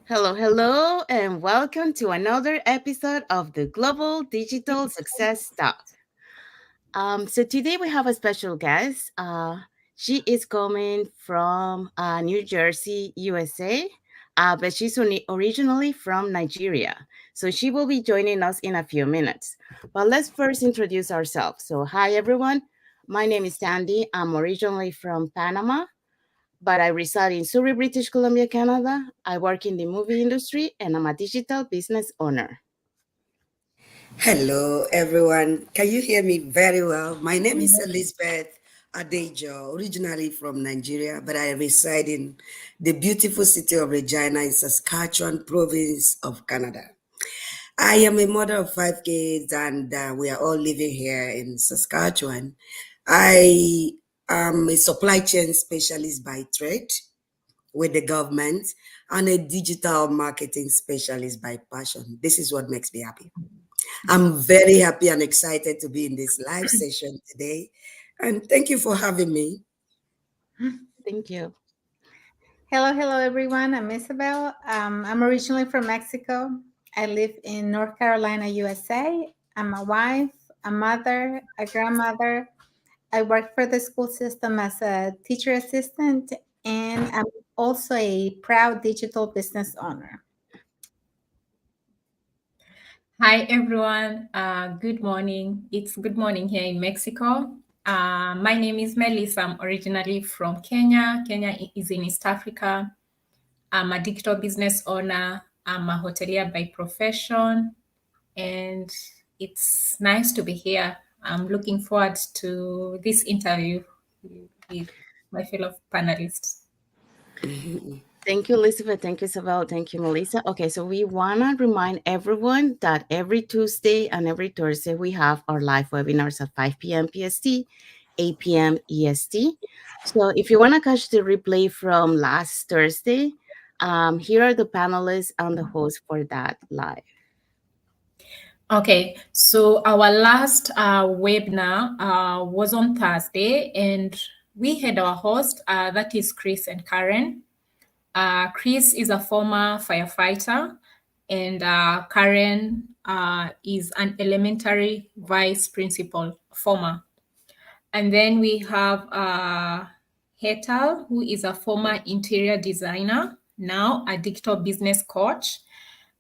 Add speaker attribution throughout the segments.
Speaker 1: Hello, hello, and welcome to another episode of the Global Digital Success Talk. So today we have a special guest. She is coming from New Jersey, USA, but she's originally from Nigeria. So she will be joining us in a few minutes. But let's first introduce ourselves. So, hi everyone. My name is Sandy. I'm originally from Panama, but I reside in Surrey, British Columbia, Canada. I work in the movie industry and I'm a digital business owner.
Speaker 2: Hello, everyone. Can you hear me very well? My name is Elizabeth Adejo, originally from Nigeria, but I reside in the beautiful city of Regina in Saskatchewan province of Canada. I am a mother of 5 kids, and we are all living here in Saskatchewan. I am a supply chain specialist by trade with the government and a digital marketing specialist by passion. This is what makes me happy. I'm very happy and excited to be in this live session today. And thank you for having me.
Speaker 1: Thank you.
Speaker 3: Hello, everyone. I'm Isabel. I'm originally from Mexico. I live in North Carolina, USA. I'm a wife, a mother, a grandmother. I work for the school system as a teacher assistant, and I'm also a proud digital business owner.
Speaker 4: Hi everyone. Good morning. It's good morning here in Mexico. My name is Melissa. I'm originally from Kenya. Kenya is in East Africa. I'm a digital business owner. I'm a hotelier by profession, and it's nice to be here. I'm looking forward to this interview with my fellow panelists.
Speaker 1: Thank you, Elizabeth. Thank you, Isabel. Thank you, Melissa. Okay, so we want to remind everyone that every Tuesday and every Thursday we have our live webinars at 5 p.m. PST, 8 p.m. EST. So if you want to catch the replay from last Thursday, here are the panelists and the host for that live.
Speaker 4: Okay, so our last webinar was on Thursday, and we had our host, that is Chris and Karen. Chris is a former firefighter, and Karen is an elementary vice principal, former. And then we have Hetal, who is a former interior designer, now a digital business coach.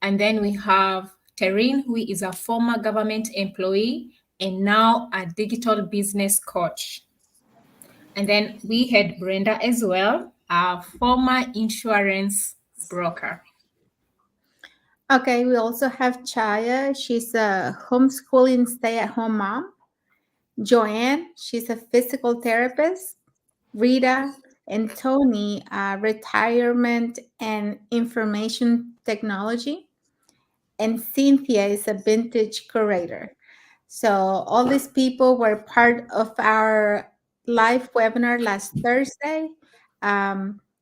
Speaker 4: And then we have Terine, who is a former government employee and now a digital business coach. And then we had Brenda as well, a former insurance broker.
Speaker 3: Okay, we also have Chaya. She's a homeschooling stay-at-home mom. Joanne, she's a physical therapist. Rita and Tony, retirement and information technology. And Cynthia is a vintage curator. So all these people were part of our live webinar last Thursday.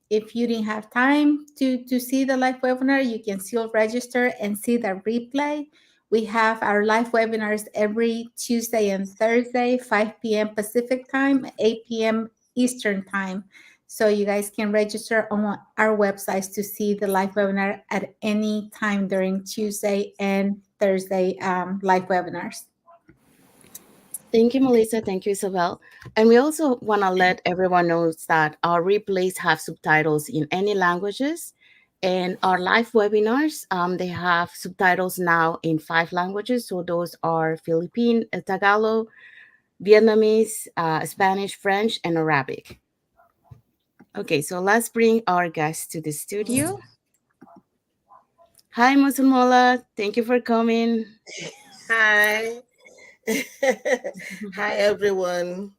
Speaker 3: If you didn't have time to see the live webinar, you can still register and see the replay. We have our live webinars every Tuesday and Thursday, 5 p.m. Pacific time, 8 p.m. Eastern time. So you guys can register on our websites to see the live webinar at any time during Tuesday and Thursday live webinars.
Speaker 1: Thank you, Melissa. Thank you, Isabel. And we also want to let everyone know that our replays have subtitles in any languages. And our live webinars, they have subtitles now in 5 languages. So those are Philippine, Tagalog, Vietnamese, Spanish, French, and Arabic. Okay, so let's bring our guests to the studio. Hi, Musulmola. Thank you for coming.
Speaker 5: Hi. Hi, everyone.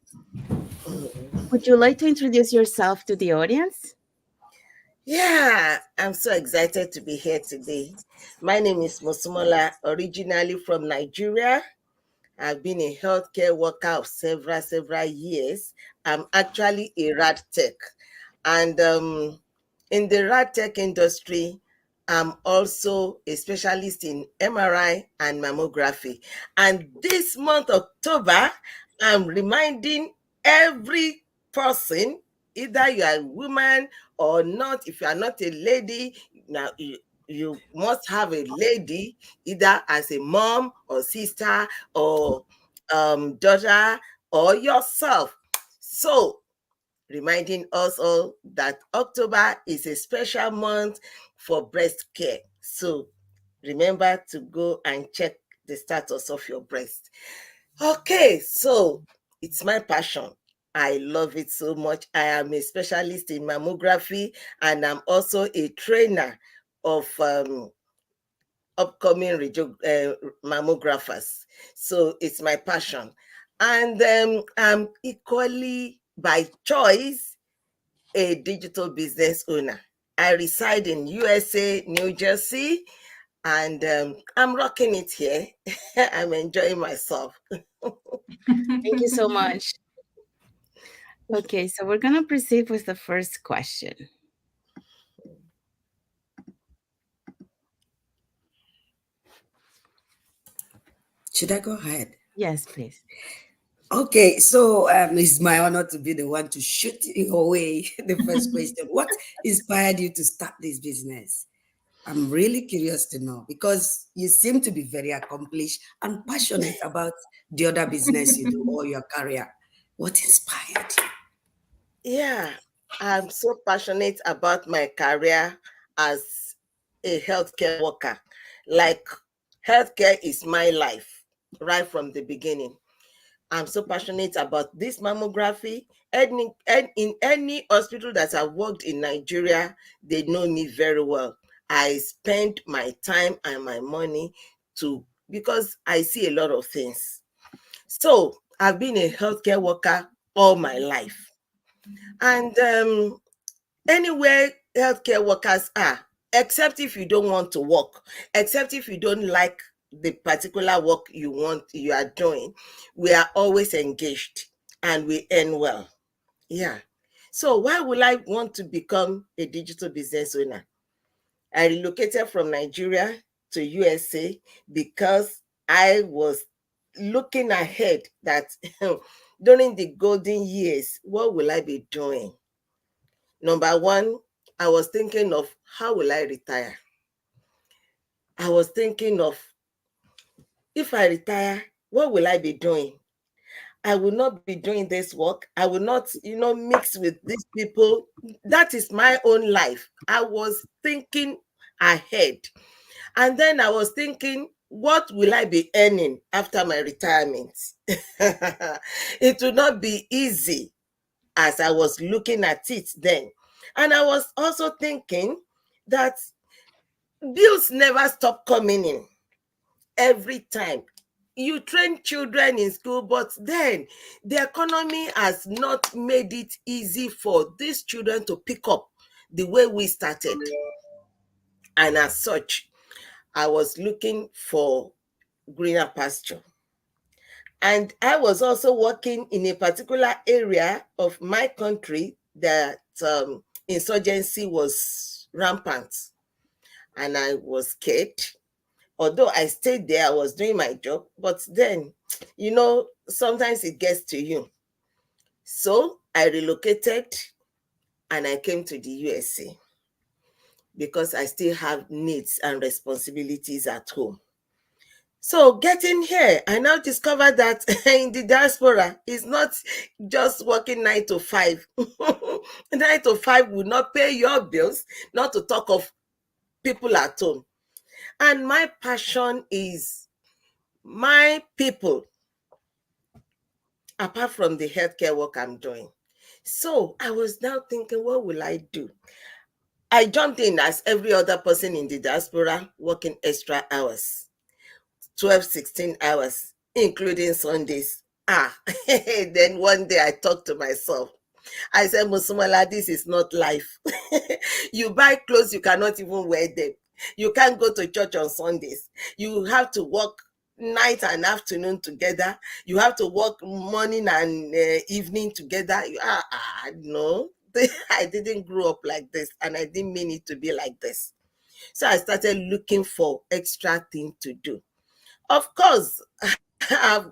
Speaker 1: Would you like to introduce yourself to the audience?
Speaker 5: Yeah, I'm so excited to be here today. My name is Mosumola, originally from Nigeria. I've been a healthcare worker of several years. I'm actually a rad tech. And in the rad tech industry, I'm also a specialist in MRI and mammography. And this month, October, I'm reminding every person, either you are a woman or not, if you are not a lady, now you must have a lady, either as a mom or sister or daughter or yourself. So, reminding us all that October is a special month for breast care. So, remember to go and check the status of your breast. Okay, so it's my passion. I love it so much. I am a specialist in mammography, and I'm also a trainer of upcoming mammographers. So it's my passion. And I'm equally, by choice, a digital business owner. I reside in USA, New Jersey, and I'm rocking it here. I'm enjoying myself.
Speaker 1: Thank you so much. Okay, so we're going to proceed with the first question.
Speaker 2: Should I go ahead?
Speaker 1: Yes, please.
Speaker 2: Okay, so it's my honor to be the one to shoot you away. The first question: what inspired you to start this business? I'm really curious to know, because you seem to be very accomplished and passionate about the other business you do or your career. What inspired you?
Speaker 5: Yeah, I'm so passionate about my career as a healthcare worker. Like, healthcare is my life right from the beginning. I'm so passionate about this mammography. In any hospital that I've worked in Nigeria, they know me very well. I spend my time and my money because I see a lot of things. So I've been a healthcare worker all my life. And anywhere healthcare workers are, except if you don't want to work, except if you don't like the particular work you are doing, we are always engaged and we earn well. Yeah. So why would I want to become a digital business owner? I relocated from Nigeria to USA because I was looking ahead that during the golden years, what will I be doing? Number one, I was thinking of how will I retire? I was thinking of, if I retire, what will I be doing? I will not be doing this work. I will not, mix with these people. That is my own life. I was thinking ahead. And then I was thinking, what will I be earning after my retirement? It will not be easy as I was looking at it then. And I was also thinking that bills never stop coming in every time. You train children in school, but then the economy has not made it easy for these children to pick up the way we started. And as such, I was looking for greener pasture. And I was also working in a particular area of my country that insurgency was rampant. And I was scared. Although I stayed there, I was doing my job. But then, sometimes it gets to you. So I relocated and I came to the USA because I still have needs and responsibilities at home. So getting here, I now discovered that in the diaspora, it's not just working 9 to 5. 9 to 5 will not pay your bills, not to talk of people at home. And my passion is my people, apart from the healthcare work I'm doing. So I was now thinking, what will I do? I jumped in as every other person in the diaspora, working extra hours. 12, 16 hours, including Sundays. Then one day I talked to myself. I said, Musumala, this is not life. You buy clothes, you cannot even wear them. You can't go to church on Sundays. You have to work night and afternoon together. You have to work morning and evening together. No, I didn't grow up like this, and I didn't mean it to be like this. So I started looking for extra things to do. Of course, I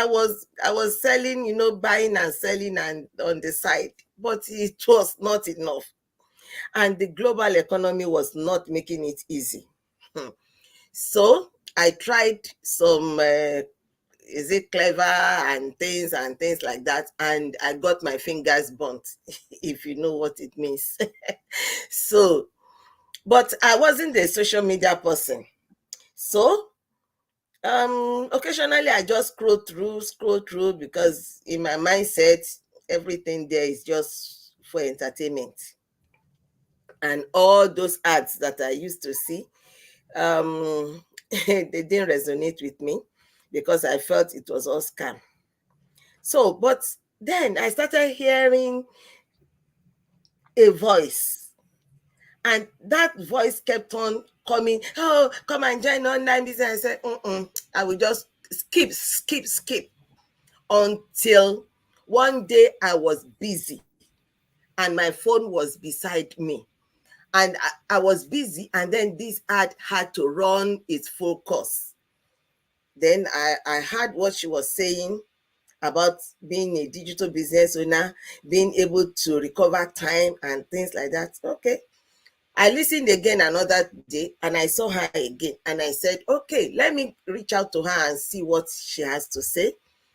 Speaker 5: was selling, buying and selling and on the side, but it was not enough. And the global economy was not making it easy. So I tried some is it clever and things like that, and I got my fingers burnt, if you know what it means. So, but I wasn't a social media person. So occasionally I just scroll through, because in my mindset everything there is just for entertainment. And all those ads that I used to see, they didn't resonate with me, because I felt it was all scam. So, but then I started hearing a voice, and that voice kept on coming. Oh, come and join online business. I said, I will just skip until one day I was busy and my phone was beside me. And I was busy, and then this ad had to run its full course. Then I heard what she was saying about being a digital business owner, being able to recover time and things like that. Okay. I listened again another day, and I saw her again, and I said, okay, let me reach out to her and see what she has to say.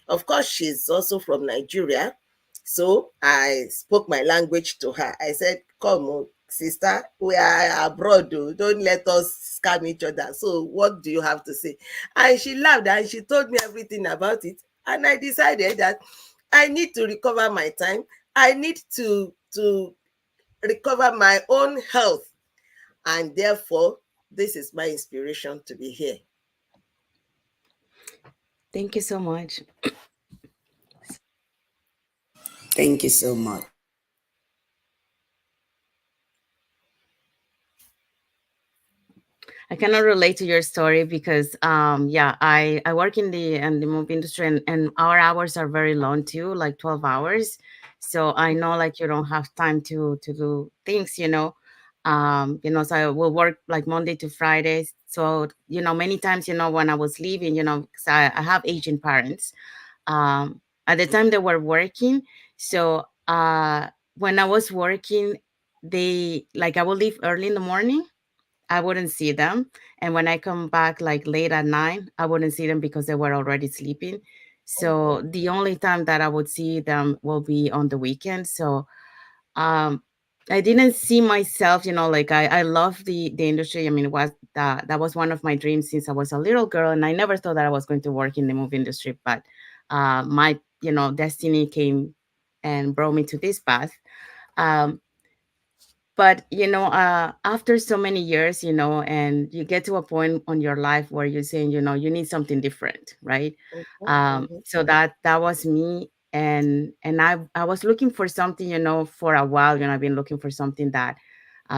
Speaker 5: Of course, she's also from Nigeria. So I spoke my language to her. I said, come, sister, we are abroad. Don't let us scam each other. So what do you have to say? And she laughed, and she told me everything about it. And I decided that I need to recover my time. I need to recover my own health. And therefore, this is my inspiration to be here.
Speaker 1: Thank you so much.
Speaker 2: Thank you so much.
Speaker 1: I cannot relate to your story because yeah, I work in the movie industry, and our hours are very long too, like 12 hours. So I know like you don't have time to do things, you know. So I will work like Monday to Fridays. So, many times, when I was leaving, 'cause I have Asian parents. At the time they were working. So when I was working, they like I will leave early in the morning. I wouldn't see them. And when I come back like late at night, I wouldn't see them because they were already sleeping.
Speaker 5: Mhm.
Speaker 1: So the only time that I would see them will be on the weekend. So um I didn't see myself, like I love the industry. I mean, it was that was one of my dreams since I was a little girl, and I never thought that I was going to work in the movie industry. But my, destiny came and brought me to this path. Um, but after so many years, and you get to a point on your life where you're saying, you need something different, right?
Speaker 5: Mhm. Mhm.
Speaker 1: So that was me, and I was looking for something, for a while. I've been looking for something that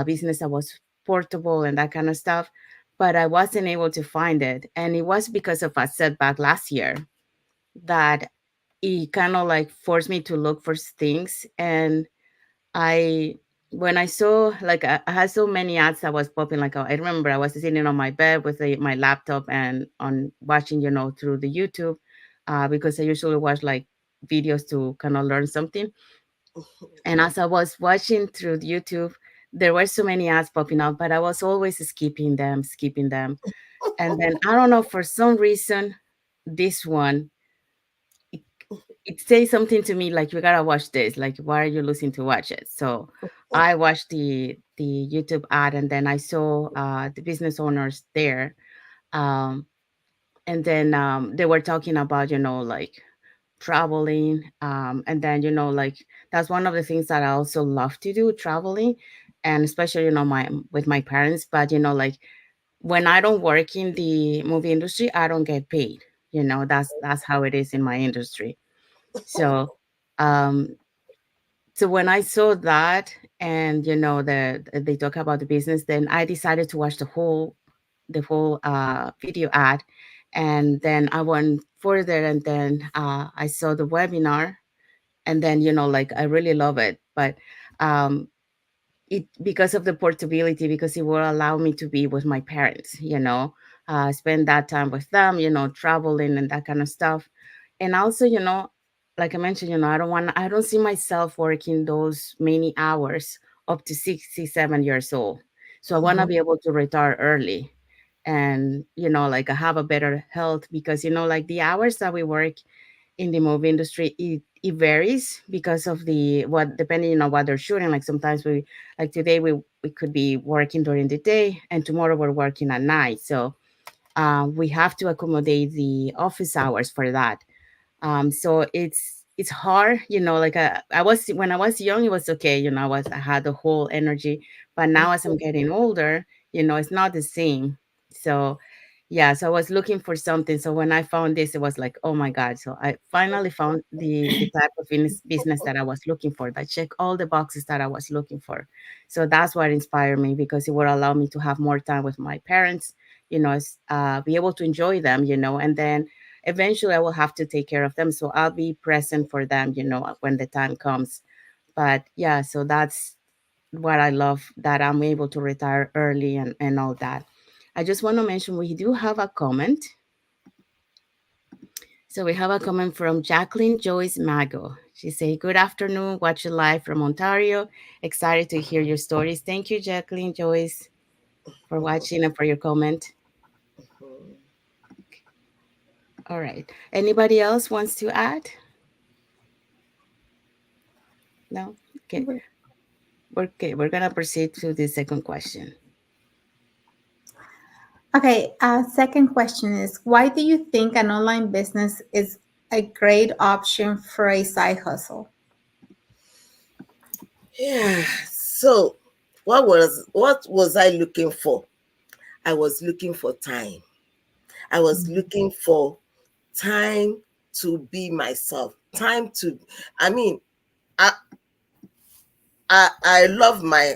Speaker 1: business that was portable and that kind of stuff, but I wasn't able to find it. And it was because of a setback last year that it kind of like forced me to look for things. And I when I saw like I had so many ads that was popping. Like I remember I was sitting on my bed with my laptop and on watching, through the YouTube, because I usually watch like videos to kind of learn something. And as I was watching through the YouTube, there were so many ads popping up, but I was always skipping them. And then I don't know, for some reason, this one it, it says something to me like, you gotta watch this. Like, why are you losing to watch it? So I watched the YouTube ad, and then I saw the business owners there. Um, and then they were talking about, like traveling. And then, like that's one of the things that I also love to do, traveling. And especially, my with my parents. But like when I don't work in the movie industry, I don't get paid. That's how it is in my industry. So um so when I saw that, and they talk about the business, then I decided to watch the whole video ad. And then I went further, and then I saw the webinar. And then like I really love it. But um it because of the portability, because it will allow me to be with my parents, spend that time with them, traveling and that kind of stuff. And also, like I mentioned, I don't see myself working those many hours up to 67 years old. So I want to
Speaker 5: Mhm.
Speaker 1: be able to retire early. and like I have a better health, because like the hours that we work in the movie industry, it varies because of the what depending on what they're shooting. Like sometimes we, like today we could be working during the day and tomorrow we're working at night, so we have to accommodate the office hours for that. So it's hard, like I was, when I was young, it was okay, I had the whole energy, but now as I'm getting older, it's not the same. So yeah, so I was looking for something. So when I found this, it was like, oh my God. So I finally found the type of business that I was looking for, that check all the boxes that I was looking for. So that's what inspired me, because it would allow me to have more time with my parents, be able to enjoy them, and then eventually I will have to take care of them. So I'll be present for them, when the time comes. But yeah, so that's what I love, that I'm able to retire early and all that. I just want to mention we do have a comment. So we have a comment from Jacqueline Joyce Mago. She say, "Good afternoon, watch you live from Ontario. Excited to hear your stories." Thank you, Jacqueline Joyce, for watching and for your comment. All right. Anybody else wants to add? No? Okay. We're gonna proceed to the second question.
Speaker 3: Okay, second question is, why do you think an online business is a great option for a side hustle?
Speaker 5: Yeah. So what was I looking for? I was looking for time. I was looking for time to be myself. Time to, I mean, I I love my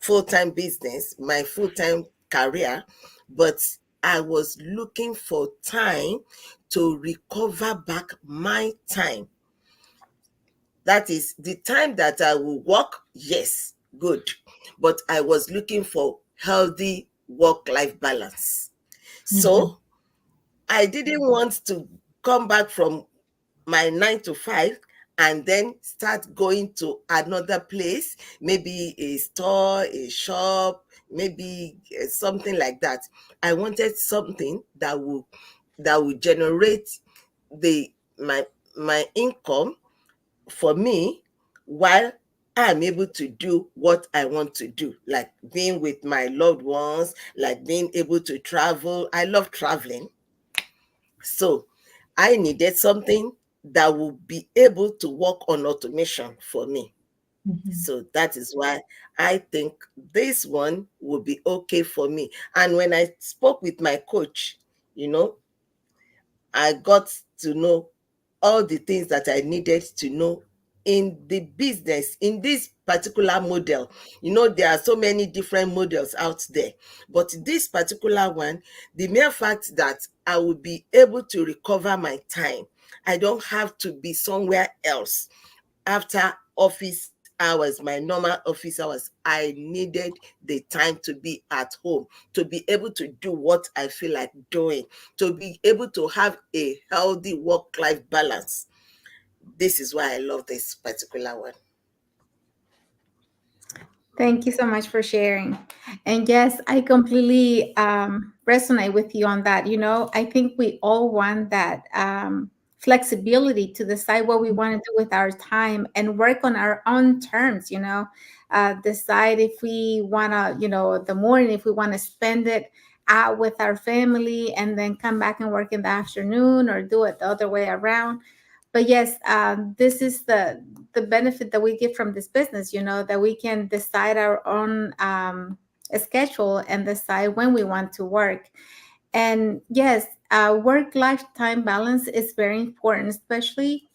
Speaker 5: full-time business, my full-time career, but I was looking for time to recover back my time. That is the time that I will work, yes, good. But I was looking for healthy work-life balance. So I didn't want to come back from my 9 to 5 and then start going to another place, maybe a store, a shop, maybe something like that. I wanted something that would generate the my income for me, while I'm able to do what I want to do, like being with my loved ones, like being able to travel. I love traveling. So I needed something that would be able to work on automation for me. So that is why I think this one would be okay for me. And when I spoke with my coach, you know, I got to know all the things that I needed to know in the business, in this particular model. There are so many different models out there, but this particular one, the mere fact that I will be able to recover my time, I don't have to be somewhere else after office hours, my normal office hours. I needed the time to be at home, to be able to do what I feel like doing, to be able to have a healthy work-life balance. This is why I love this particular one.
Speaker 3: Thank you so much for sharing. And yes, I completely resonate with you on that. I think we all want that flexibility to decide what we want to do with our time and work on our own terms, decide if we want to, the morning, if we want to spend it out with our family and then come back and work in the afternoon, or do it the other way around. But yes, this is the benefit that we get from this business, that we can decide our own schedule and decide when we want to work. And yes, work lifetime balance is very important, especially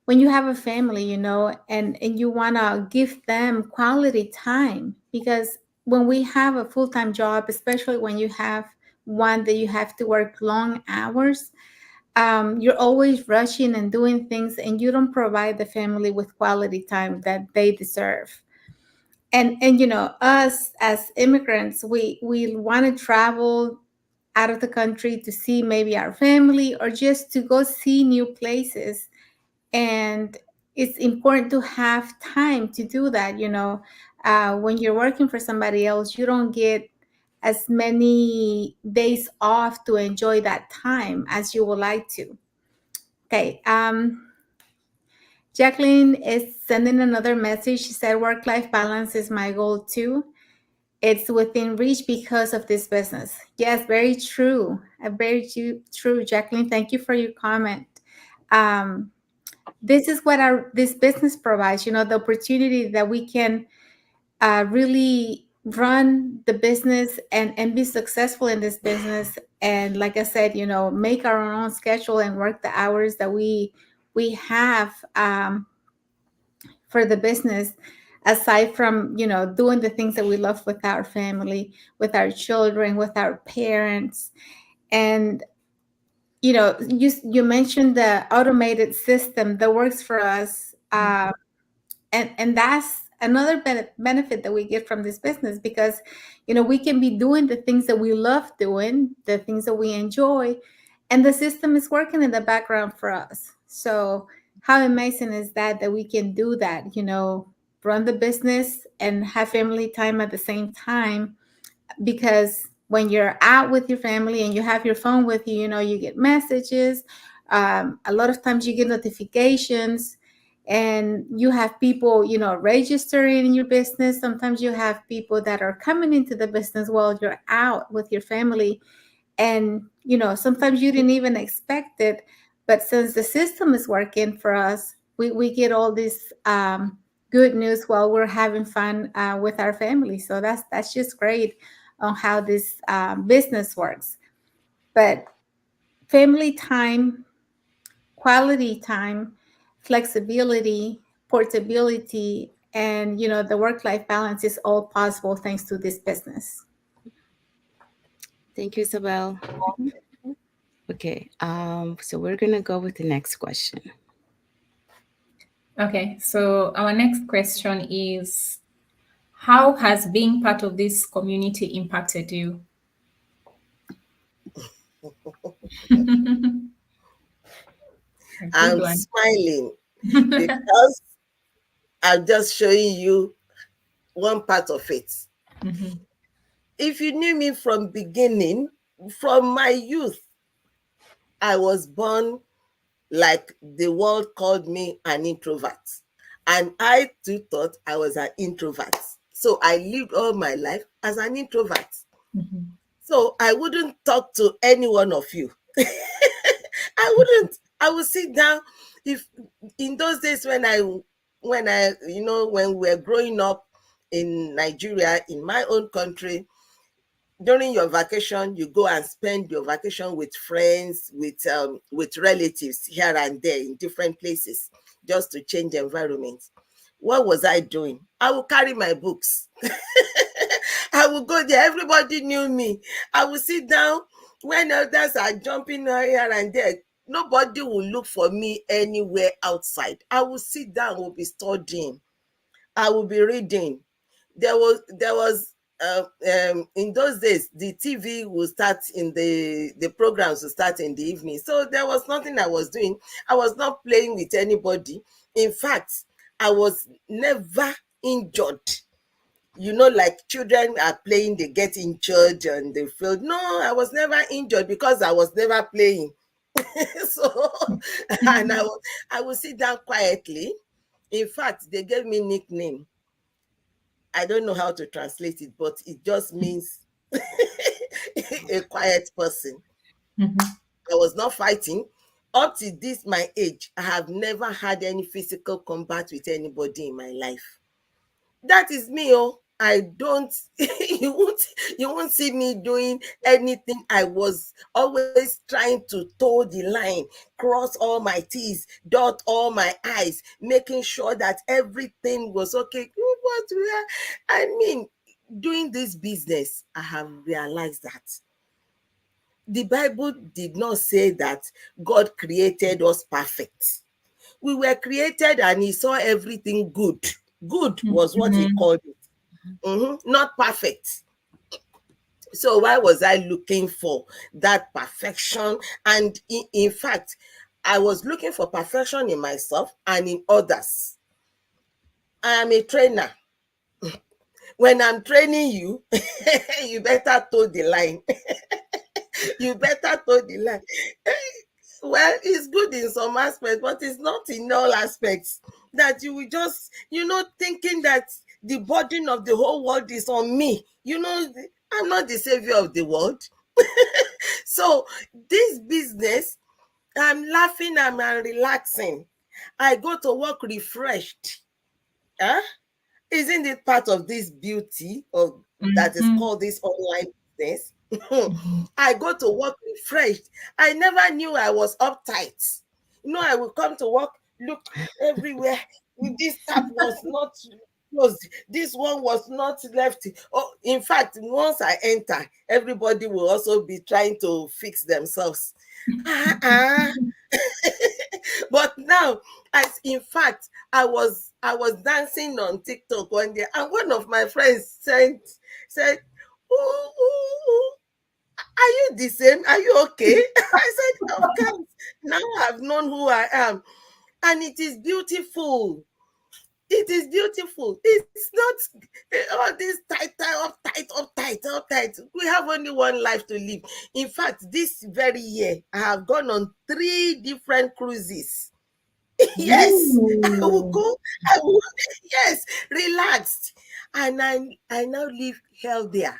Speaker 3: when you have a family, and you want to give them quality time. Because when we have a full-time job, especially when you have one that you have to work long hours, you're always rushing and doing things, and you don't provide the family with quality time that they deserve. And us as immigrants, we want to travel out of the country to see maybe our family, or just to go see new places. And it's important to have time to do that. When you're working for somebody else, you don't get as many days off to enjoy that time as you would like to. Okay. Jacqueline is sending another message. She said, work-life balance is my goal too. It's within reach because of this business. Yes, very true. Very true, Jacqueline. Thank you for your comment. This is what this business provides, the opportunity that we can really run the business and be successful in this business. And like I said, make our own schedule and work the hours that we have for the business, aside from doing the things that we love with our family, with our children, with our parents. And you mentioned the automated system that works for us, and that's another benefit that we get from this business, because we can be doing the things that we love doing, the things that we enjoy, and the system is working in the background for us. So how amazing is that we can do that, run the business and have family time at the same time? Because when you're out with your family and you have your phone with you, you get messages. A lot of times you get notifications, and you have people, registering in your business. Sometimes you have people that are coming into the business while you're out with your family. And, sometimes you didn't even expect it. But since the system is working for us, we get all this good news while we're having fun with our family. So that's just great on how this business works. But family time, quality time, flexibility, portability, and the work-life balance is all possible thanks to this business.
Speaker 1: Thank you, Isabel. Okay, so we're gonna go with the next question.
Speaker 4: Okay, so our next question is, how has being part of this community impacted you?
Speaker 5: I'm smiling because I'm just showing you one part of it.
Speaker 4: Mm-hmm.
Speaker 5: If you knew me from beginning, from my youth, I was born like the world called me an introvert. And I too thought I was an introvert. So I lived all my life as an introvert.
Speaker 4: Mm-hmm.
Speaker 5: So I wouldn't talk to any one of you. I wouldn't. I would sit down. If in those days when we were growing up in Nigeria, in my own country, during your vacation, you go and spend your vacation with friends, with relatives here and there in different places, just to change the environment. What was I doing? I would carry my books. I would go there. Everybody knew me. I would sit down when others are jumping here and there. Nobody will look for me anywhere outside. I will sit down, will be studying. I will be reading. There was in those days, the TV will start in the programs will start in the evening. So there was nothing I was doing. I was not playing with anybody. In fact, I was never injured. Like children are playing, they get injured and they feel. No, I was never injured because I was never playing. So, and I would sit down quietly. In fact, they gave me nickname. I don't know how to translate it, but it just means a quiet person.
Speaker 4: Mm-hmm.
Speaker 5: I was not fighting. Up to this my age, I have never had any physical combat with anybody in my life. That is me. Oh, I don't. you won't see me doing anything. I was always trying to toe the line, cross all my T's, dot all my I's, making sure that everything was okay. Doing this business, I have realized that the Bible did not say that God created us perfect. We were created and he saw everything good. Good was what he called it. Not perfect. So why was I looking for that perfection? And in fact, I was looking for perfection in myself and in others. I am a trainer. when I'm training you, you better toe the line. You better toe the line. Well, it's good in some aspects, but it's not in all aspects. That you will just, thinking that the burden of the whole world is on me. I'm not the savior of the world. So this business, I'm laughing, I'm relaxing. I go to work refreshed. Huh? Isn't it part of this beauty of that is
Speaker 4: Mhm.
Speaker 5: called this online business?
Speaker 4: Mhm.
Speaker 5: I go to work refreshed. I never knew I was uptight. I will come to work, look everywhere. This tap was not closed. This one was not left. Oh, in fact, once I enter, everybody will also be trying to fix themselves. Ah, ah. But now, as in fact, I was dancing on TikTok one day, and one of my friends said, "Ooh, are you the same? Are you okay?" I said, "Of course. Now I've known who I am, and it is beautiful. It is beautiful. It's not all this uptight. We have only one life to live. In fact, this very year, I have gone on 3 different cruises. Yes, I will
Speaker 4: Ooh.
Speaker 5: go. I will, yes, relaxed, and I now live healthier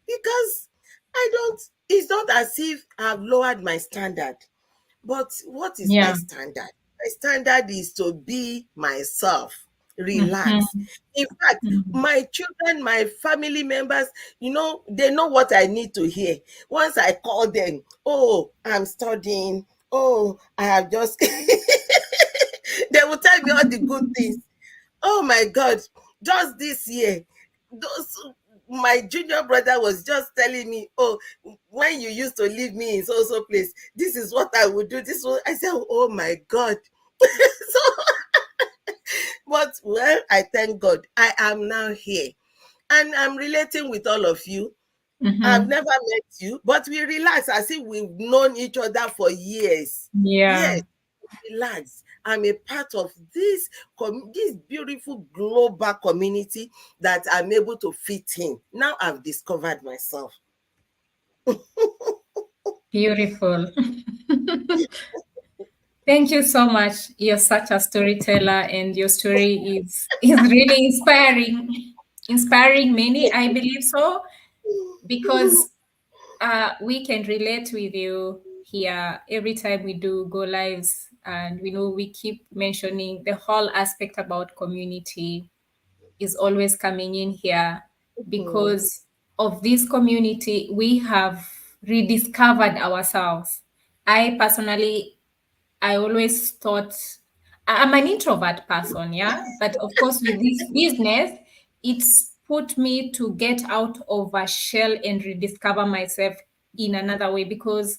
Speaker 5: because I don't. It's not as if I've lowered my standard. But what is my
Speaker 4: Yeah.
Speaker 5: standard? My standard is to be myself, relax.
Speaker 4: Mhm.
Speaker 5: In fact,
Speaker 4: Mhm.
Speaker 5: my children, my family members, they know what I need to hear. Once I call them, oh, I'm studying. Oh, I have just, they will tell me all the good things. Oh my God, just this year, those my junior brother was just telling me, oh, when you used to leave me in so place, this is what I would do. This was I said, oh my God. So, but well, I thank God I am now here and I'm relating with all of you. I've
Speaker 4: Mhm.
Speaker 5: never met you, but we relax as if we've known each other for years.
Speaker 4: Yeah.
Speaker 5: Yes, relax. I'm a part of this beautiful global community that I'm able to fit in. Now I've discovered myself.
Speaker 4: Beautiful. Thank you so much. You're such a storyteller, and your story is really inspiring many. I believe so because we can relate with you here every time we do go lives, and we know we keep mentioning the whole aspect about community is always coming in here
Speaker 5: Mm.
Speaker 4: because of this community we have rediscovered ourselves. I personally, I always thought I'm an introvert person, yeah. But of course, with this business, it's put me to get out of a shell and rediscover myself in another way because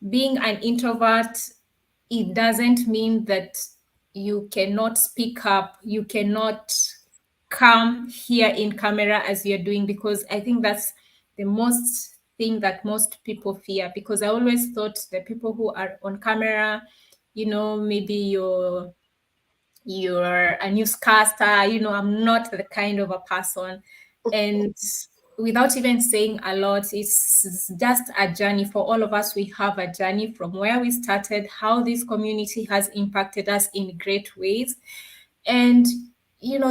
Speaker 4: being an introvert, it doesn't mean that you cannot speak up, you cannot come here in camera as you're doing, because I think that's the most thing that most people fear. Because I always thought the people who are on camera, maybe you're a newscaster, I'm not the kind of a person. And without even saying a lot, it's just a journey for all of us. We have a journey from where we started, how this community has impacted us in great ways. And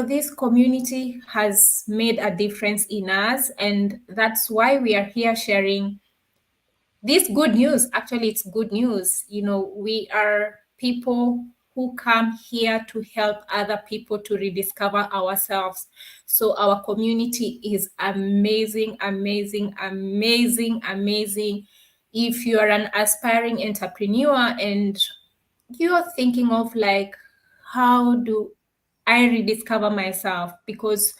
Speaker 4: this community has made a difference in us, and that's why we are here sharing this good news. Actually, it's good news. We are people who come here to help other people to rediscover ourselves. So our community is amazing, amazing, amazing, amazing. If you are an aspiring entrepreneur and you're thinking of like, how do I rediscover myself? Because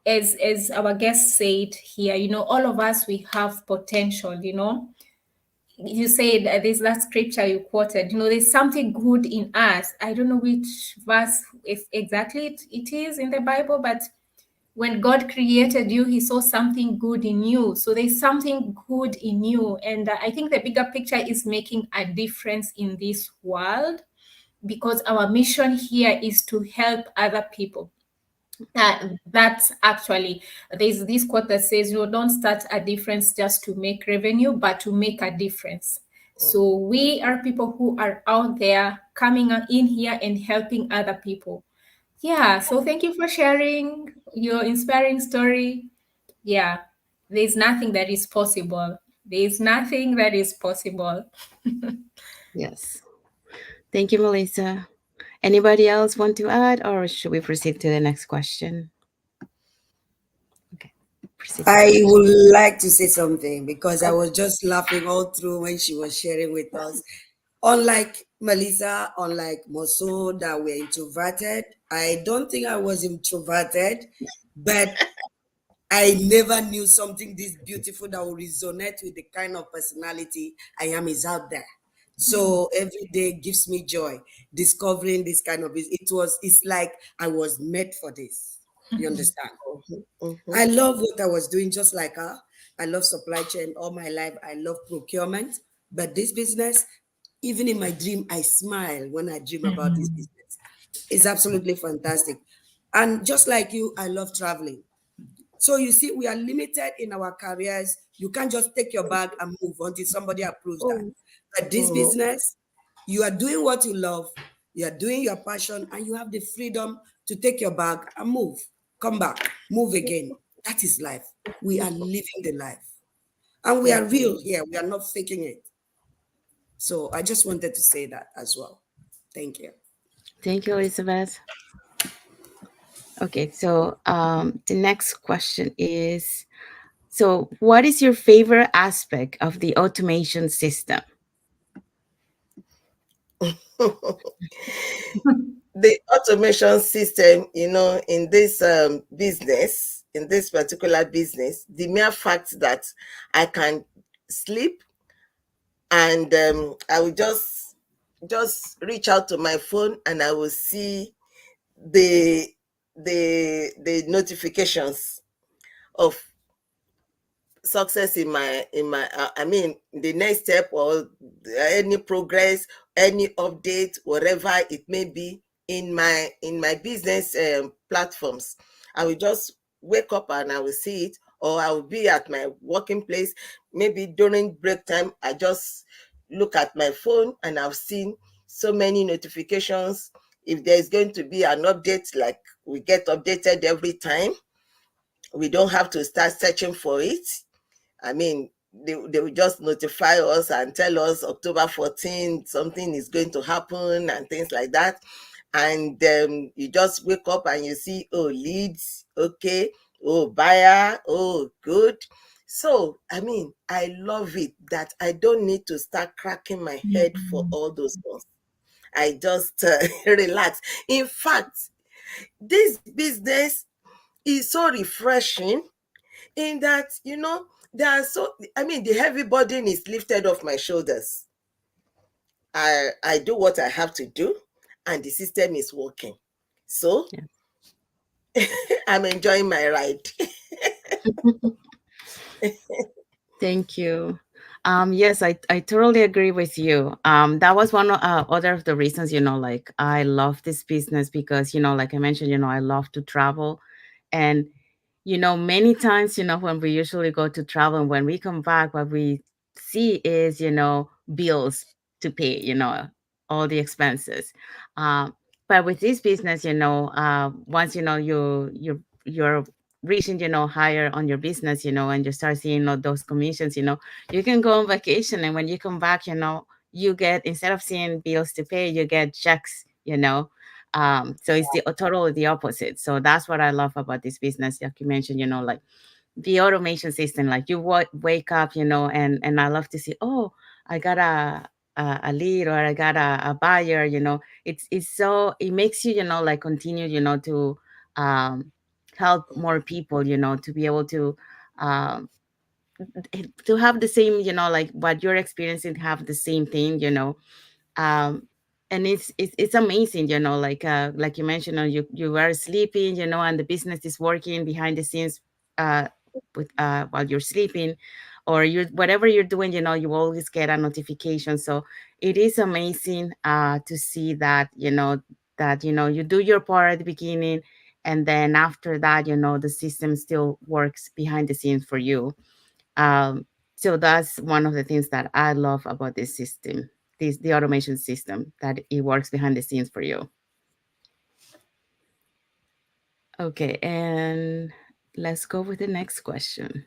Speaker 4: as our guest said here, all of us, we have potential. You said there's that scripture you quoted, there's something good in us. I don't know which verse if exactly it is in the Bible, but when God created you, he saw something good in you. So there's something good in you. And I think the bigger picture is making a difference in this world, because our mission here is to help other people. That's actually, there's this quote that says, you don't start a difference just to make revenue, but to make a difference. So we are people who are out there coming in here and helping other people. Yeah, so thank you for sharing your inspiring story. Yeah, there's nothing that is possible. There's nothing that is possible.
Speaker 1: Yes. Thank you, Melissa. Anybody else want to add, or should we proceed to the next question? Okay, proceed to the
Speaker 2: I
Speaker 1: next.
Speaker 2: would like to say something because I was just laughing all through when she was sharing with us. Unlike Melissa, unlike Moso, that we're introverted, I don't think I was introverted, but I never knew something this beautiful that will resonate with the kind of personality I am is out there. So every day gives me joy discovering this kind of it's like I was made for this. You understand? I love what I was doing just like her. I love supply chain all my life. I love procurement. But this business, even in my dream, I smile when I dream about this business. It's absolutely fantastic. And just like you, I love traveling. So you see, we are limited in our careers. You can't just take your bag and move until somebody approves that. But this business, you are doing what you love, you are doing your passion, and you have the freedom to take your bag and move, come back, move again. That is life. We are living the life. And we are real here. We are not faking it. So I just wanted to say that as well. Thank you.
Speaker 1: Thank you, Elizabeth. Okay, so the next question is, so what is your favorite aspect of the automation system?
Speaker 5: The automation system, in this business, in this particular business, the mere fact that I can sleep and I will just reach out to my phone and I will see the the notifications of success in my I mean the next step, or any progress, any update, whatever it may be, in my business platforms. I will just wake up and I will see it, or I will be at my working place. Maybe during break time, I just look at my phone and I've seen so many notifications. If there's going to be an update, like we get updated every time, we don't have to start searching for it. I mean, they will just notify us and tell us October 14th, something is going to happen and things like that. And you just wake up and you see, oh, leads, okay, oh, buyer, oh, good. So, I mean, I love it that I don't need to start cracking my head for all those ones. I just relax. In fact, this business is so refreshing in that, there are so I mean the heavy burden is lifted off my shoulders. I do what I have to do and the system is working. So I'm enjoying my ride.
Speaker 1: Thank you. Yes, I totally agree with you. That was one other of the reasons, like I love this business because, like I mentioned, I love to travel. And, many times, when we usually go to travel and when we come back, what we see is, bills to pay, all the expenses. But with this business, once, you're reaching, higher on your business, and you start seeing all those commissions, you can go on vacation, and when you come back, you get, instead of seeing bills to pay, you get checks, so it's totally the opposite. So that's what I love about this business, like you mentioned, like the automation system, like you wake up, and I love to see, oh, I got a lead, or I got a buyer, it's so, it makes you, like continue, to um help more people, to be able um to have the same, like what you're experiencing, have the same thing, um and it's amazing, like you mentioned, you are sleeping, and the business is working behind the scenes, uh while you're sleeping, or you, whatever you're doing, you always get a notification. So it is amazing to see that, that you do your part at the beginning, and then after that, the system still works behind the scenes for you. So that's one of the things that I love about this system, the automation system, that it works behind the scenes for you. Okay, and let's go with the next question.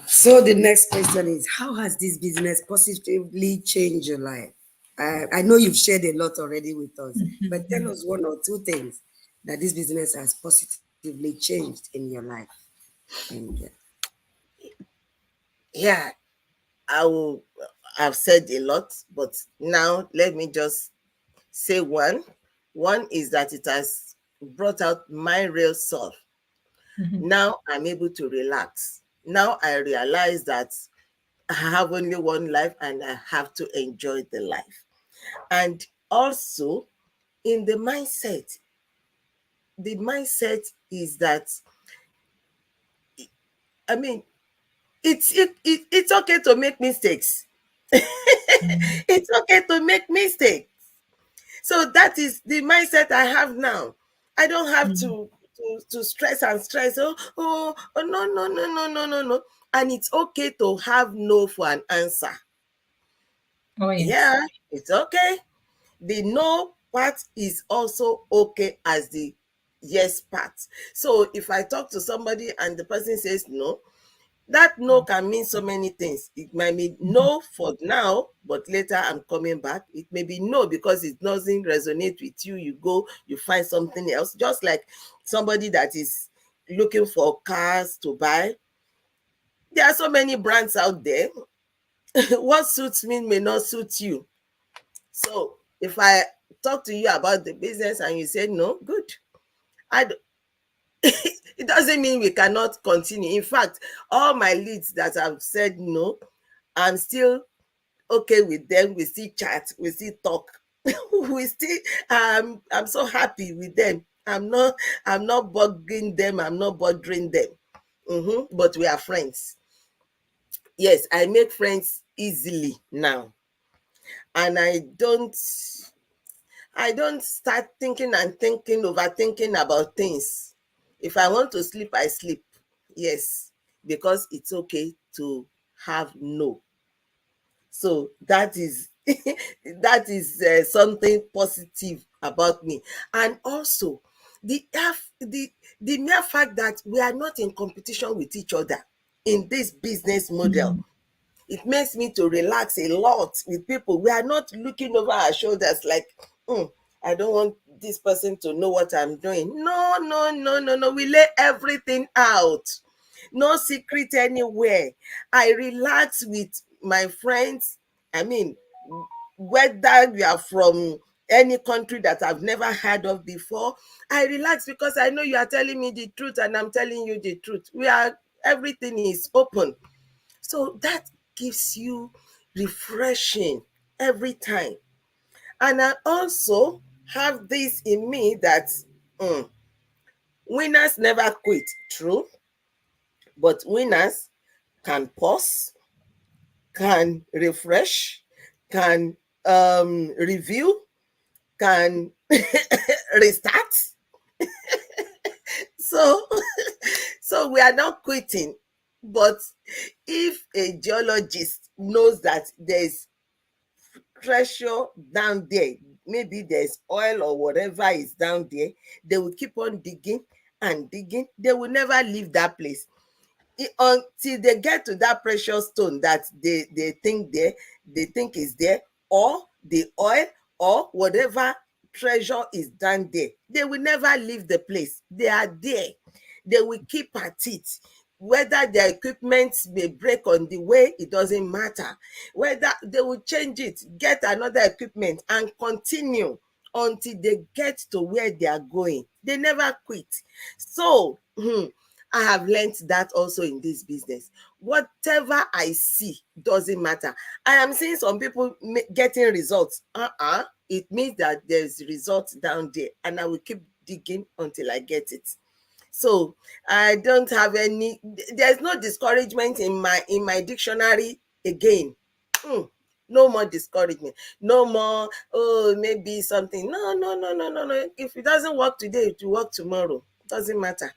Speaker 2: So the next question is, how has this business positively changed your life? I know you've shared a lot already with us, but tell us one or two things that this business has positively changed in your life. And
Speaker 5: Yeah, I will. I've said a lot, but now let me just say one. One is that it has brought out my real self. Now I'm able to relax. Now I realize that I have only one life and I have to enjoy the life. And also, in the mindset is that, I mean, it's okay to make mistakes. It's okay to make mistakes. So that is the mindset I have now. I don't have to stress and stress. Oh, no, no, no, no, no, no, no. And it's okay to have no for an answer.
Speaker 4: Oh, yes.
Speaker 5: Yeah, it's okay. The no part is also okay as the yes part. So if I talk to somebody and the person says no, that no can mean so many things. It might mean no for now, but later I'm coming back. It may be no because it doesn't resonate with you. You go, you find something else. Just like somebody that is looking for cars to buy. There are so many brands out there. What suits me may not suit you. So if I talk to you about the business and you say no, good. I d- it doesn't mean we cannot continue. In fact, all my leads that I've said no, I'm still okay with them. We still chat, we still talk. We still I'm so happy with them. I'm not bugging them, I'm not bothering them. But we are friends. Yes, I make friends easily now. And I don't start thinking and thinking, overthinking about things. If I want to sleep, I sleep. Yes, because it's okay to have no. So that is that is something positive about me. And also the mere fact that we are not in competition with each other in this business model, it makes me to relax a lot with people. We are not looking over our shoulders like, I don't want this person to know what I'm doing. No, no, no, no, no. We lay everything out. No secret anywhere. I relax with my friends. I mean, whether you are from any country that I've never heard of before, I relax because I know you are telling me the truth and I'm telling you the truth. Everything is open. So that gives you refreshing every time. And I also have this in me that winners never quit, true, but winners can pause, can refresh, can review, can restart. So, so we are not quitting. But if a geologist knows that there's treasure down there, maybe there's oil or whatever is down there, they will keep on digging and digging. They will never leave that place until they get to that precious stone that they think is there, or the oil, or whatever treasure is down there. They will never leave the place. They are there. They will keep at it. Whether their equipment may break on the way, it doesn't matter. Whether they will change it, get another equipment, and continue until they get to where they are going. They never quit. So I have learned that also in this business. Whatever I see doesn't matter. I am seeing some people getting results. It means that there's results down there, and I will keep digging until I get it. So I don't have there's no discouragement in my dictionary again. No more discouragement. No more, oh, maybe something. No, no, no, no, no, no. If it doesn't work today, it will work tomorrow. Doesn't matter.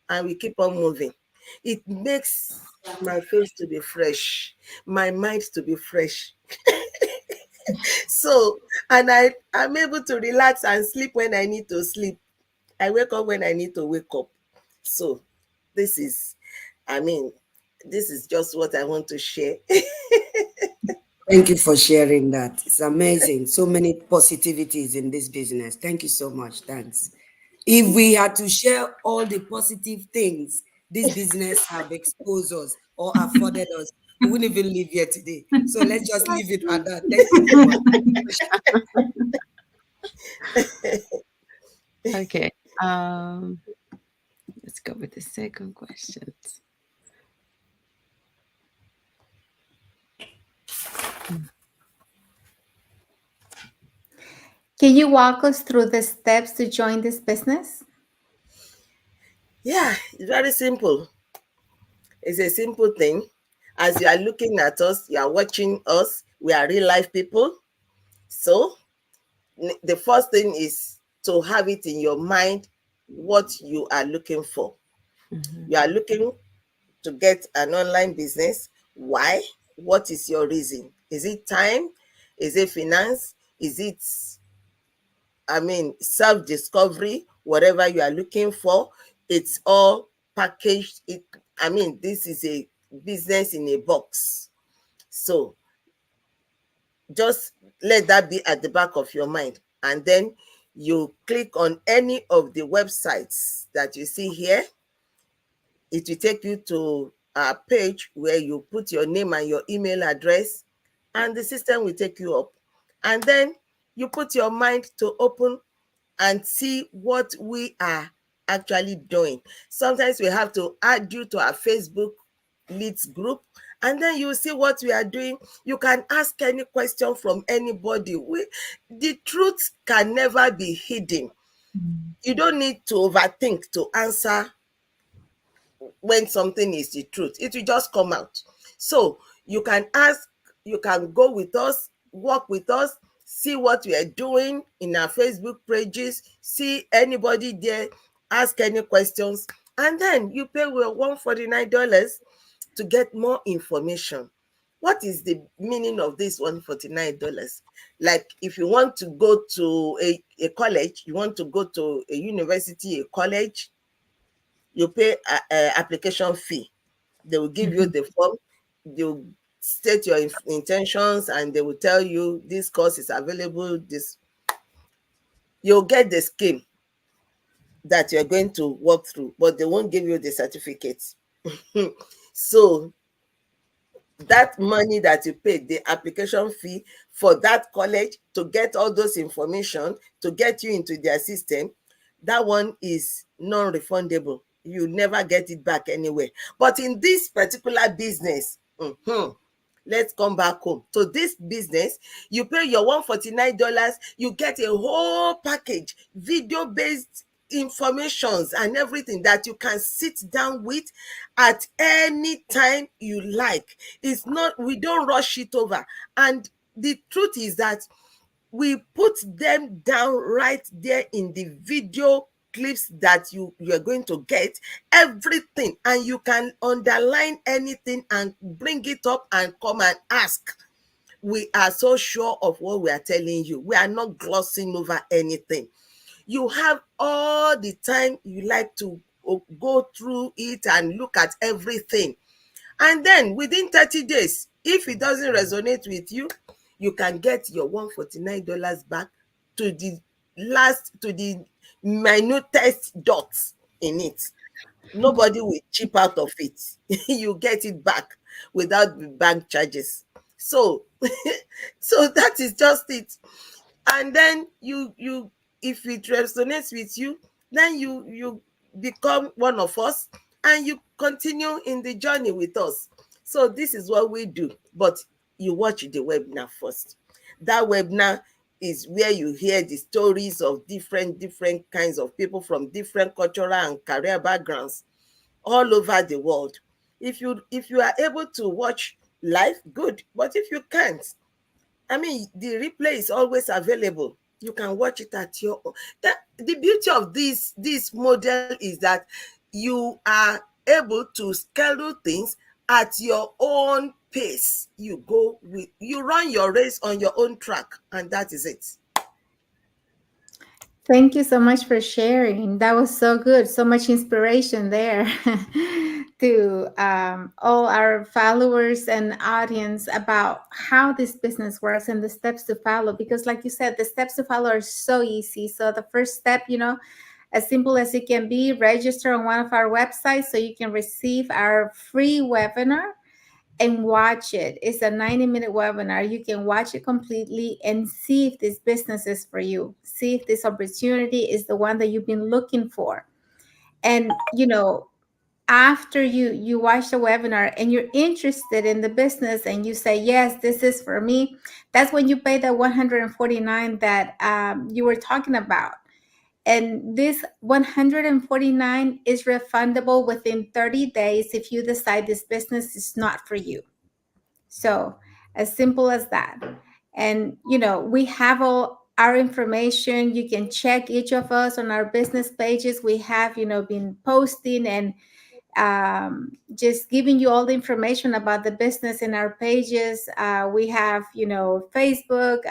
Speaker 5: And we keep on moving. It makes my face to be fresh, my mind to be fresh. So, and I'm able to relax and sleep when I need to sleep. I wake up when I need to wake up. So, this is, I mean, this is just what I want to share.
Speaker 2: Thank you for sharing that. It's amazing. So many positivities in this business. Thank you so much. Thanks. If we had to share all the positive things this business have exposed us or afforded us, we wouldn't even live here today. So let's just leave it at that. Thank you so much.
Speaker 1: Okay. Let's go with the second question.
Speaker 3: Can you walk us through the steps to join this business?
Speaker 5: Yeah, it's very simple. It's a simple thing. As you are looking at us, you are watching us, we are real life people. So the first thing is to have it in your mind what you are looking for.
Speaker 1: Mm-hmm.
Speaker 5: You are looking to get an online business. Why? What is your reason? Is it time? Is it finance? Is it, self-discovery? Whatever you are looking for, it's all packaged. This is a business in a box. So just let that be at the back of your mind. And then you click on any of the websites that you see here. It will take you to a page where you put your name and your email address, and the system will take you up. And then you put your mind to open and see what we are actually doing. Sometimes we have to add you to our Facebook leads group, and then you see what we are doing. You can ask any question from anybody. The truth can never be hidden. You don't need to overthink to answer when something is the truth. It will just come out. So you can ask, you can go with us, work with us, see what we are doing in our Facebook pages, see anybody there, ask any questions, and then you pay $149 to get more information. What is the meaning of this $149? Like if you want to go to a college, you want to go to a university, a college, you pay a application fee. They will give you the form, you state your intentions, and they will tell you this course is available. This, you'll get the scheme that you're going to work through, but they won't give you the certificate. So that money that you paid, the application fee for that college to get all those information, to get you into their system, that one is non-refundable. You never get it back anyway. But in this particular business, let's come back home. So this business, you pay your $149, you get a whole package, video-based informations and everything that you can sit down with at any time you like. It's not, we don't rush it over. And the truth is that we put them down right there in the video clips that you are going to get, everything, and you can underline anything and bring it up and come and ask. We are so sure of what we are telling you. We are not glossing over anything. You have all the time you like to go through it and look at everything. And then within 30 days, if it doesn't resonate with you, you can get your $149 back to the minutest dots in it. Nobody will chip out of it. You get it back without the bank charges. So so that is just it. And then you if it resonates with you, then you become one of us and you continue in the journey with us. So this is what we do. But you watch the webinar first. That webinar is where you hear the stories of different kinds of people from different cultural and career backgrounds all over the world. If you are able to watch live, good. But if you can't, I mean, the replay is always available. You can watch it at your own. The beauty of this model is that you are able to schedule things at your own pace. You run your race on your own track, and that is it.
Speaker 3: Thank you so much for sharing. That was so good. So much inspiration there to all our followers and audience about how this business works and the steps to follow. Because, like you said, the steps to follow are so easy. So, the first step, as simple as it can be, register on one of our websites so you can receive our free webinar and watch it. It's a 90-minute webinar. You can watch it completely and see if this business is for you. See if this opportunity is the one that you've been looking for. And after you watch the webinar and you're interested in the business and you say, yes, this is for me, that's when you pay the 149 that you were talking about. And this 149 is refundable within 30 days if you decide this business is not for you. So, as simple as that. And, we have all our information. You can check each of us on our business pages. We have, been posting and just giving you all the information about the business in our pages. We have, Facebook,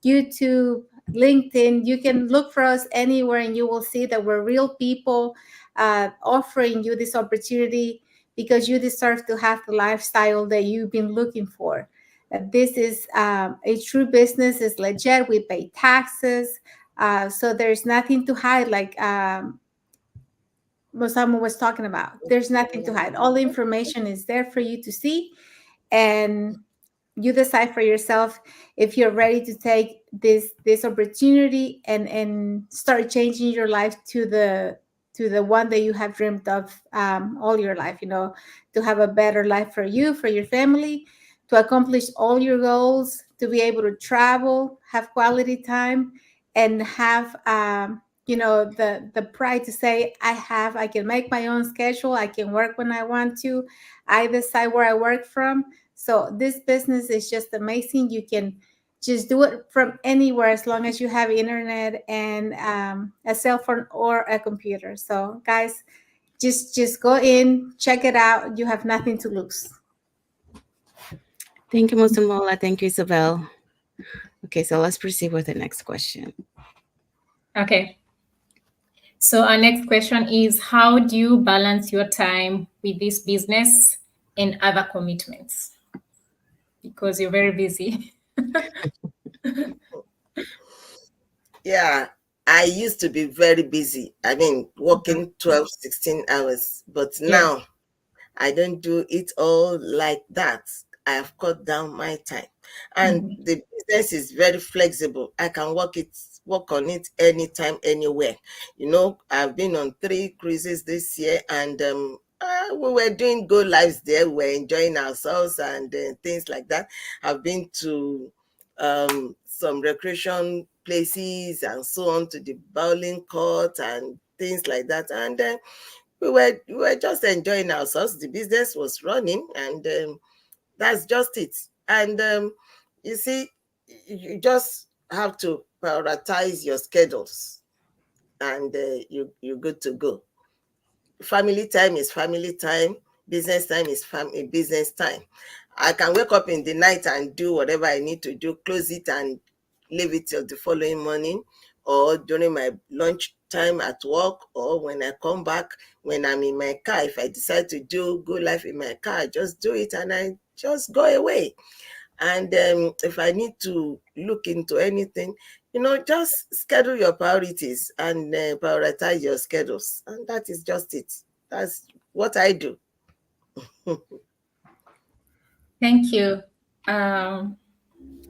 Speaker 3: YouTube, LinkedIn. You can look for us anywhere and you will see that we're real people offering you this opportunity because you deserve to have the lifestyle that you've been looking for. This is a true business. It's legit. We pay taxes. So there's nothing to hide, like Mosamu was talking about. There's nothing to hide. All the information is there for you to see, and you decide for yourself if you're ready to take this opportunity and start changing your life to the one that you have dreamed of all your life. To have a better life for you, for your family, to accomplish all your goals, to be able to travel, have quality time, and have the pride to say I can make my own schedule. I can work when I want to. I decide where I work from. So this business is just amazing. You can just do it from anywhere as long as you have internet and a cell phone or a computer. So guys, just go in, check it out. You have nothing to lose.
Speaker 1: Thank you, Mosamola. Thank you, Isabel. Okay, so let's proceed with the next question.
Speaker 4: Okay. So our next question is, how do you balance your time with this business and other commitments? Because you're very busy.
Speaker 5: Yeah, I used to be very busy. I mean, working 12, 16 hours. But now I don't do it all like that. I have cut down my time. And the business is very flexible. I can work on it anytime, anywhere. I've been on 3 cruises this year, and we were doing go lives there. We were enjoying ourselves and things like that. I've been to some recreation places and so on, to the bowling court and things like that. And we were just enjoying ourselves. The business was running, and that's just it. And you see, you just have to prioritize your schedules, and you're good to go. Family time is family time. Business time is business time. I can wake up in the night and do whatever I need to do, close it and leave it till the following morning, or during my lunch time at work, or when I come back, when I'm in my car. If I decide to do go live in my car, I just do it and I just go away. And if I need to look into anything, just schedule your priorities and prioritize your schedules. And that is just it. That's what I do.
Speaker 4: Thank you. I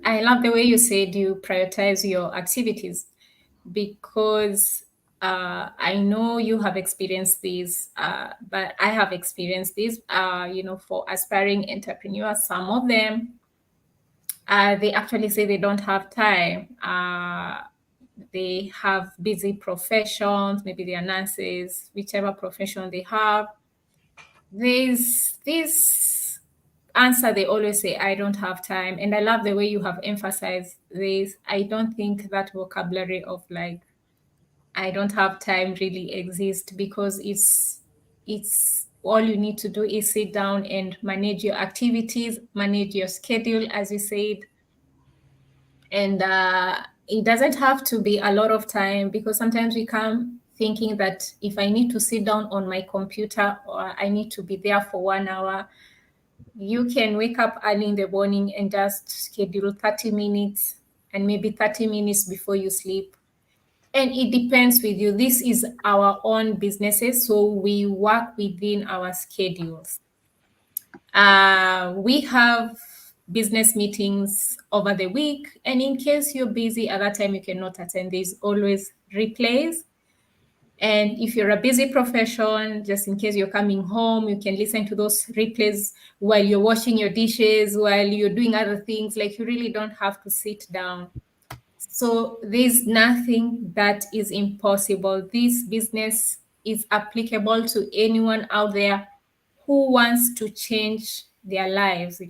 Speaker 4: love the way you said you prioritize your activities, because I know you have experienced this, but I have experienced this, for aspiring entrepreneurs. Some of them, they actually say they don't have time. They have busy professions, maybe they are nurses, whichever profession they have. There's this answer, they always say, I don't have time. And I love the way you have emphasized this. I don't think that vocabulary of like, I don't have time really exists, because it's all you need to do is sit down and manage your activities, manage your schedule, as you said. And it doesn't have to be a lot of time, because sometimes we come thinking that if I need to sit down on my computer or I need to be there for 1 hour, you can wake up early in the morning and just schedule 30 minutes and maybe 30 minutes before you sleep. And it depends with you. This is our own businesses, so we work within our schedules. We have business meetings over the week, and in case you're busy at that time, you cannot attend. There's always replays. And if you're a busy profession, just in case you're coming home, you can listen to those replays while you're washing your dishes, while you're doing other things. Like, you really don't have to sit down. So there's nothing that is impossible. This business is applicable to anyone out there who wants to change their lives,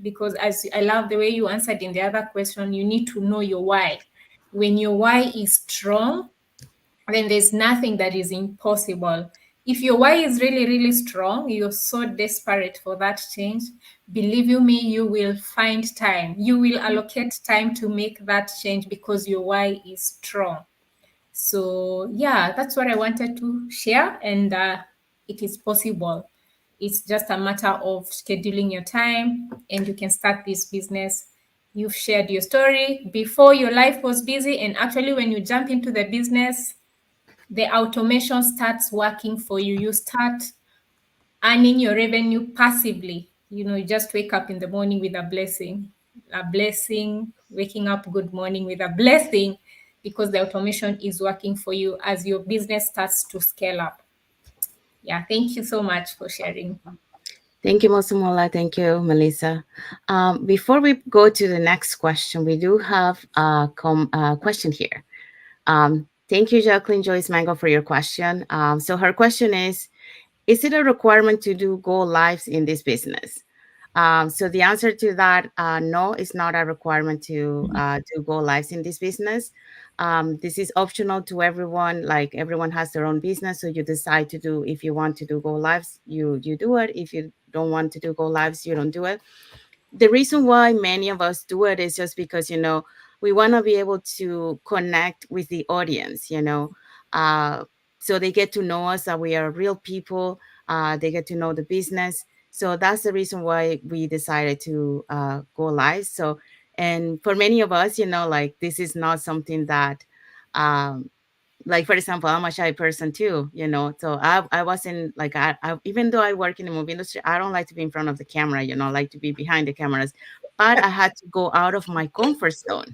Speaker 4: because as I love the way you answered in the other question, you need to know your why. When your why is strong, then there's nothing that is impossible. If your why is really, really strong, you're so desperate for that change, believe you me, you will find time. You will allocate time to make that change because your why is strong. So, yeah, that's what I wanted to share. And it is possible. It's just a matter of scheduling your time, and you can start this business. You've shared your story before your life was busy. And actually, when you jump into the business, the automation starts working for you. You start earning your revenue passively. You just wake up in the morning with a blessing, waking up good morning with a blessing, because the automation is working for you as your business starts to scale up. Yeah, thank you so much for sharing.
Speaker 1: Thank you, Mosumola. Thank you, Melissa. Before we go to the next question, we do have a question here. Thank you, Jacqueline Joyce Mango, for your question. So her question is it a requirement to do go lives in this business? So the answer to that, no, it's not a requirement to go lives in this business. This is optional to everyone. Like, everyone has their own business, so you decide to do. If you want to do go lives, you do it. If you don't want to do go lives, you don't do it. The reason why many of us do it is just because we want to be able to connect with the audience. So they get to know us, that we are real people. They get to know the business. So that's the reason why we decided to go live. So, and for many of us, like, this is not something that, like, for example, I'm a shy person too, so I wasn't like, even though I work in the movie industry, I don't like to be in front of the camera, I like to be behind the cameras. But I had to go out of my comfort zone,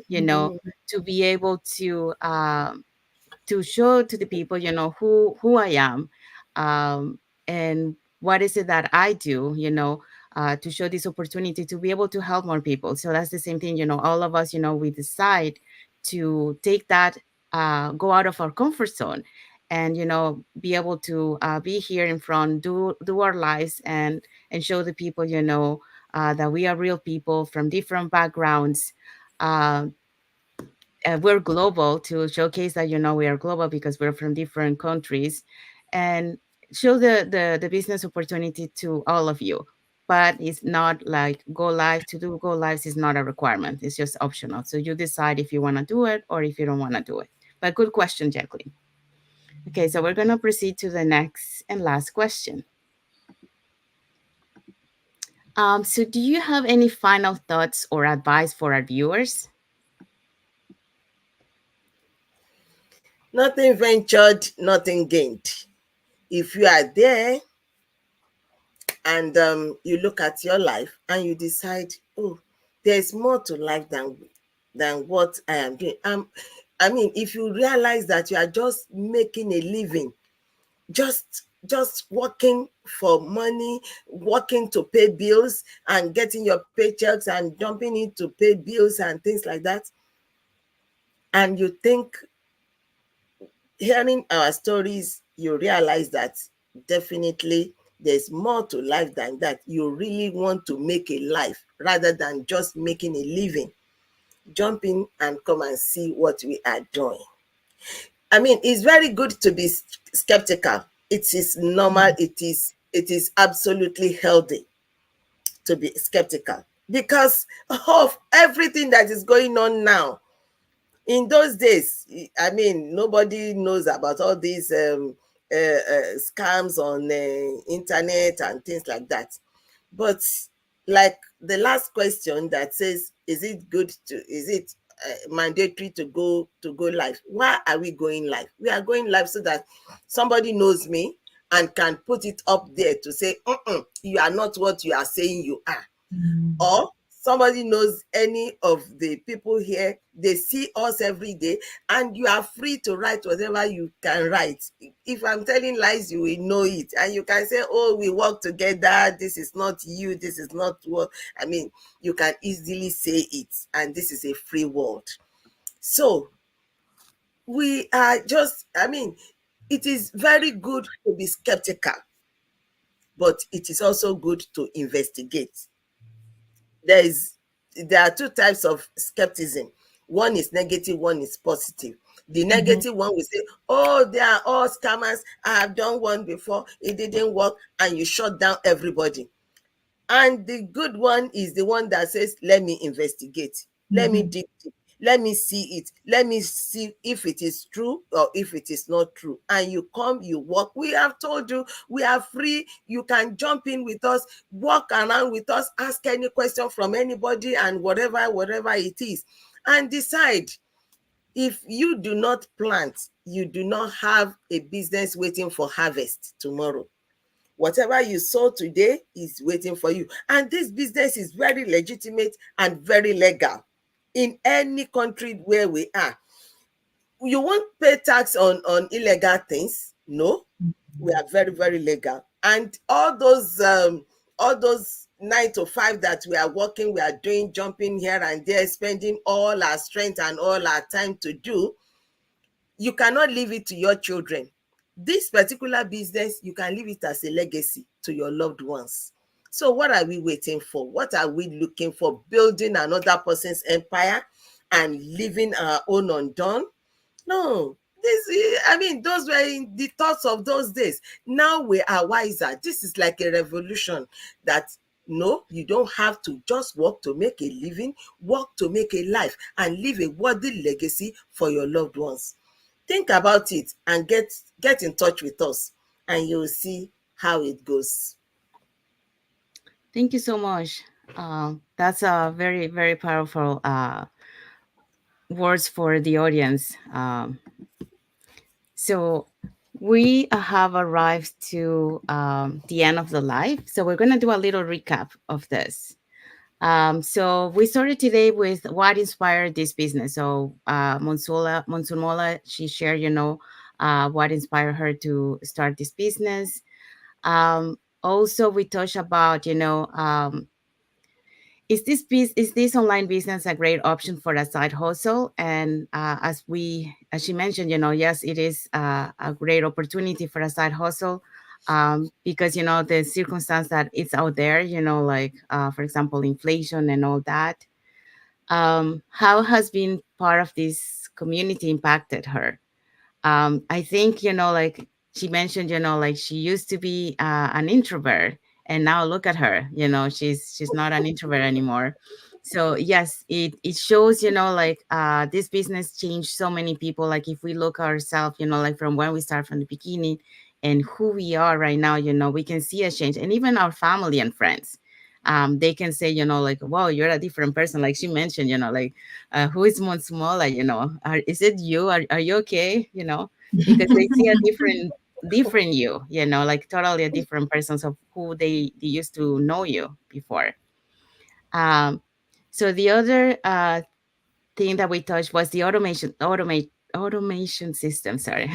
Speaker 1: to be able to show to the people, who I am, and what is it that I do, to show this opportunity to be able to help more people. So that's the same thing, all of us, we decide to take that, go out of our comfort zone, and be able to be here in front, do our lives, and show the people, that we are real people from different backgrounds. We're global, to showcase that we are global because we're from different countries, and show the business opportunity to all of you. But it's not like go live. To do go lives is not a requirement, it's just optional. So you decide if you want to do it or if you don't want to do it. But good question, Jacqueline. Okay, so we're going to proceed to the next and last question. So do you have any final thoughts or advice for our viewers?
Speaker 5: Nothing ventured, nothing gained. If you are there and you look at your life and you decide, oh, there's more to life than what I am doing. If you realize that you are just making a living, just working for money, working to pay bills and getting your paychecks and jumping in to pay bills and things like that, and you think, hearing our stories, you realize that definitely there's more to life than that. You really want to make a life rather than just making a living. Jump in and come and see what we are doing. I mean, it's very good to be skeptical. It is normal. It is absolutely healthy to be skeptical because of everything that is going on now. In those days, I mean, nobody knows about all these scams on internet and things like that. But like the last question that says, is it mandatory to go live? Why are we going live? We are going live so that somebody knows me and can put it up there to say, you are not what you are saying you are. Or somebody knows any of the people here, they see us every day, and you are free to write whatever you can write. If I'm telling lies, you will know it, and you can say, oh, we work together, this is not you, this is not what I mean. You can easily say it, and this is a free world. So we are just, I mean, it is very good to be skeptical, but it is also good to investigate. There are two types of skepticism. One is negative, one is positive. The negative one will say, oh, they are all scammers. I have done one before, it didn't work, and you shut down everybody. And the good one is the one that says, let me investigate, let me dig deep, let me see it, let me see if it is true or if it is not true. And you come, you walk. We have told you we are free. You can jump in with us, walk around with us, ask any question from anybody and whatever it is, and decide. If you do not plant, you do not have a business waiting for harvest tomorrow. Whatever you sow today is waiting for you. And this business is very legitimate and very legal in any country where we are. You won't pay tax on illegal things. No, we are very, very legal. And all those 9 to 5 that we are working, we are doing, jumping here and there, spending all our strength and all our time to do, you cannot leave it to your children. This particular business, you can leave it as a legacy to your loved ones. So what are we waiting for? What are we looking for? Building another person's empire and leaving our own undone? No. Those were in the thoughts of those days. Now we are wiser. This is like a revolution that no, you don't have to just work to make a living, work to make a life and leave a worthy legacy for your loved ones. Think about it and get in touch with us, and you'll see how it goes.
Speaker 1: Thank you so much. That's a very, very powerful words for the audience. So we have arrived to the end of the live. So we're going to do a little recap of this. So we started today with what inspired this business. So Monsumola, she shared, what inspired her to start this business. Also, we touched about, is this online business a great option for a side hustle? And as she mentioned, yes, it is a great opportunity for a side hustle. Because the circumstance that it's out there, like for example, inflation and all that. How has been part of this community impacted her? I think, like she mentioned, like she used to be an introvert, and now look at her, she's not an introvert anymore. So yes, it shows, like this business changed so many people. Like if we look ourselves, like from when we start from the beginning and who we are right now, we can see a change. And even our family and friends, they can say, like, wow, you're a different person. Like she mentioned, like, who is Monsumola, is it you? Are you okay? Because they see a different you, like totally a different persons of who they used to know you before. So the other thing that we touched was the automation system, sorry.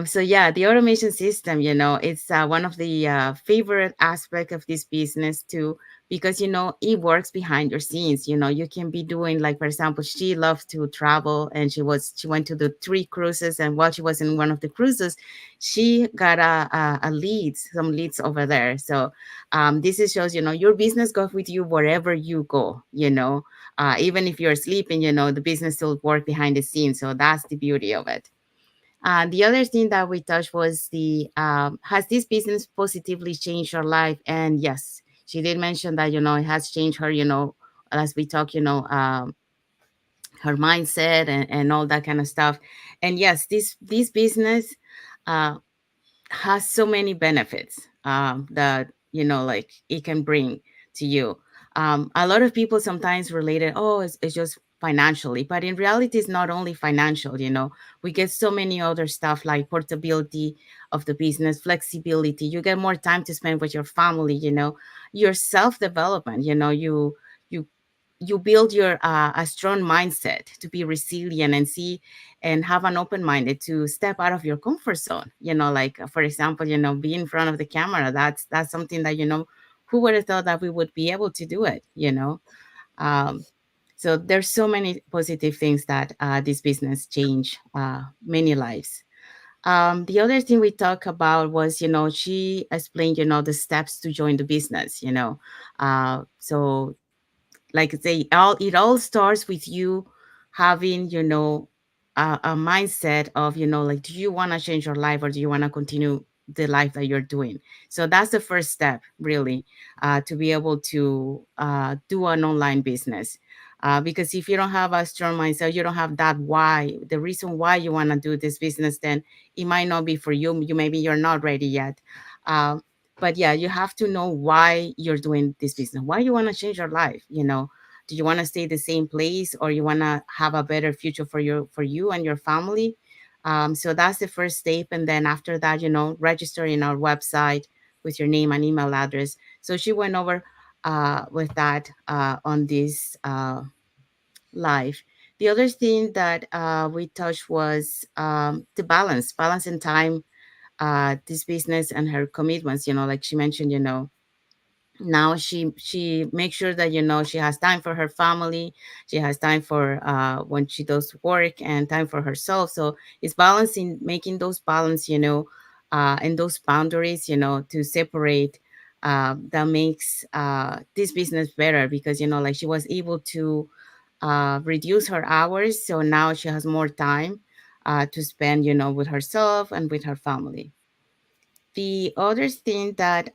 Speaker 1: So yeah, the automation system, it's one of the favorite aspect of this business too, because it works behind your scenes. You can be doing, like, for example, she loves to travel, and she went to the 3 cruises, and while she was in one of the cruises, she got some leads over there. So this is shows, your business goes with you wherever you go. Even if you're sleeping, the business still work behind the scenes. So that's the beauty of it. The other thing that we touched was the has this business positively changed your life? And yes, she did mention that it has changed her. As we talk, her mindset and all that kind of stuff. And yes, this business uh, has so many benefits that like it can bring to you. A lot of people sometimes relate it, oh, it's just financially, but in reality it's not only financial. We get so many other stuff like portability of the business, flexibility. You get more time to spend with your family. Your self development. You you build your a strong mindset to be resilient and see and have an open minded to step out of your comfort zone. Like, for example, be in front of the camera. That's something that who would have thought that we would be able to do it. um, so there's so many positive things that this business change many lives. The other thing we talked about was, she explained, the steps to join the business. So like it all starts with you having a mindset of like, do you want to change your life, or do you want to continue the life that you're doing? So that's the first step, really, to be able to do an online business. Because if you don't have a strong mindset, you don't have that why, the reason why you want to do this business, then it might not be for you. Maybe you're not ready yet. uh, but yeah, you have to know why you're doing this business, why you want to change your life. Do you want to stay the same place, or you want to have a better future for you and your family? So that's the first step. And then after that, register in our website with your name and email address. So she went over with that on this live. The other thing that we touched was the balance in time, this business and her commitments. Like she mentioned, now she makes sure that she has time for her family, she has time for when she does work, and time for herself. So it's balancing, making those balance, and those boundaries, to separate. That makes this business better, because like she was able to reduce her hours, so now she has more time to spend, with herself and with her family. The other thing that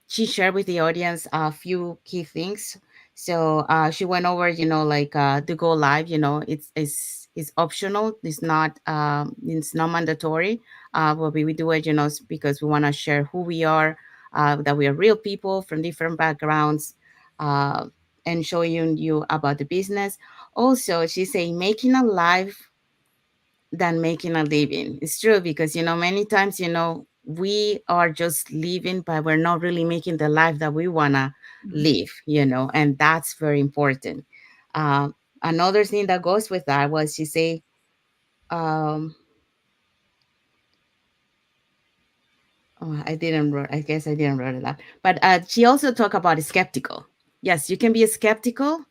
Speaker 1: she shared with the audience a few key things. So she went over, like the go live. It's optional. It's not mandatory. But we do it, because we want to share who we are, that we are real people from different backgrounds, uh, and showing you about the business. Also, she's saying making a live than making a living. It's true, because many times we are just living, but we're not really making the life that we wanna live. And that's very important. Another thing that goes with that was she say, um, oh, I didn't wrote. I guess I didn't write it out. But she also talked about skeptical. Yes, you can be a skeptical.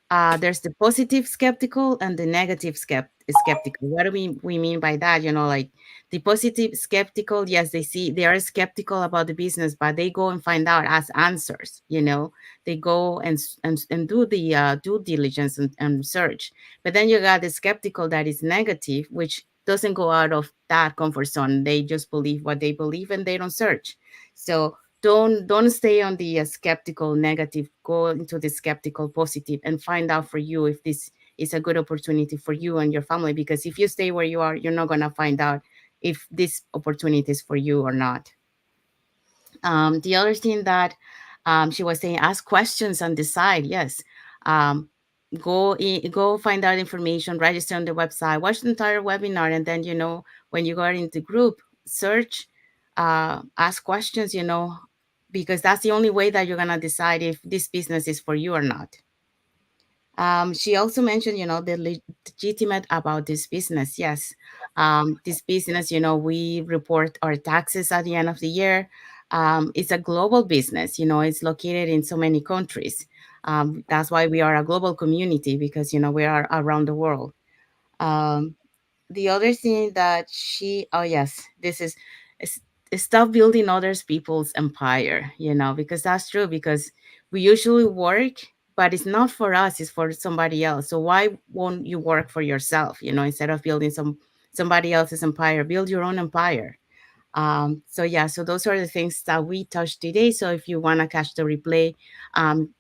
Speaker 1: There's the positive skeptical and the negative skeptical. What do we mean by that? Like the positive skeptical, yes, they are skeptical about the business, but they go and find out as answers. They go and do the due diligence and search. But then you got the skeptical that is negative, which doesn't go out of that comfort zone. They just believe what they believe, and they don't search. So don't stay on the skeptical negative. Go into the skeptical positive and find out for you if this is a good opportunity for you and your family, because if you stay where you are, you're not going to find out if this opportunity is for you or not. The other thing that she was saying, ask questions and decide. Yes. um, go find out information, register on the website, watch the entire webinar, and then when you go into group, search, ask questions, because that's the only way that you're going to decide if this business is for you or not. She also mentioned, the legitimate about this business. Yes, this business, we report our taxes at the end of the year. It's a global business. It's located in so many countries. That's why we are a global community, because we are around the world. Um, the other thing that oh yes, this is stop building others people's empire, because that's true, because we usually work, but it's not for us, it's for somebody else. So why won't you work for yourself, instead of building somebody else's empire? Build your own empire. So yeah, so those are the things that we touched today. So if you want to catch the replay,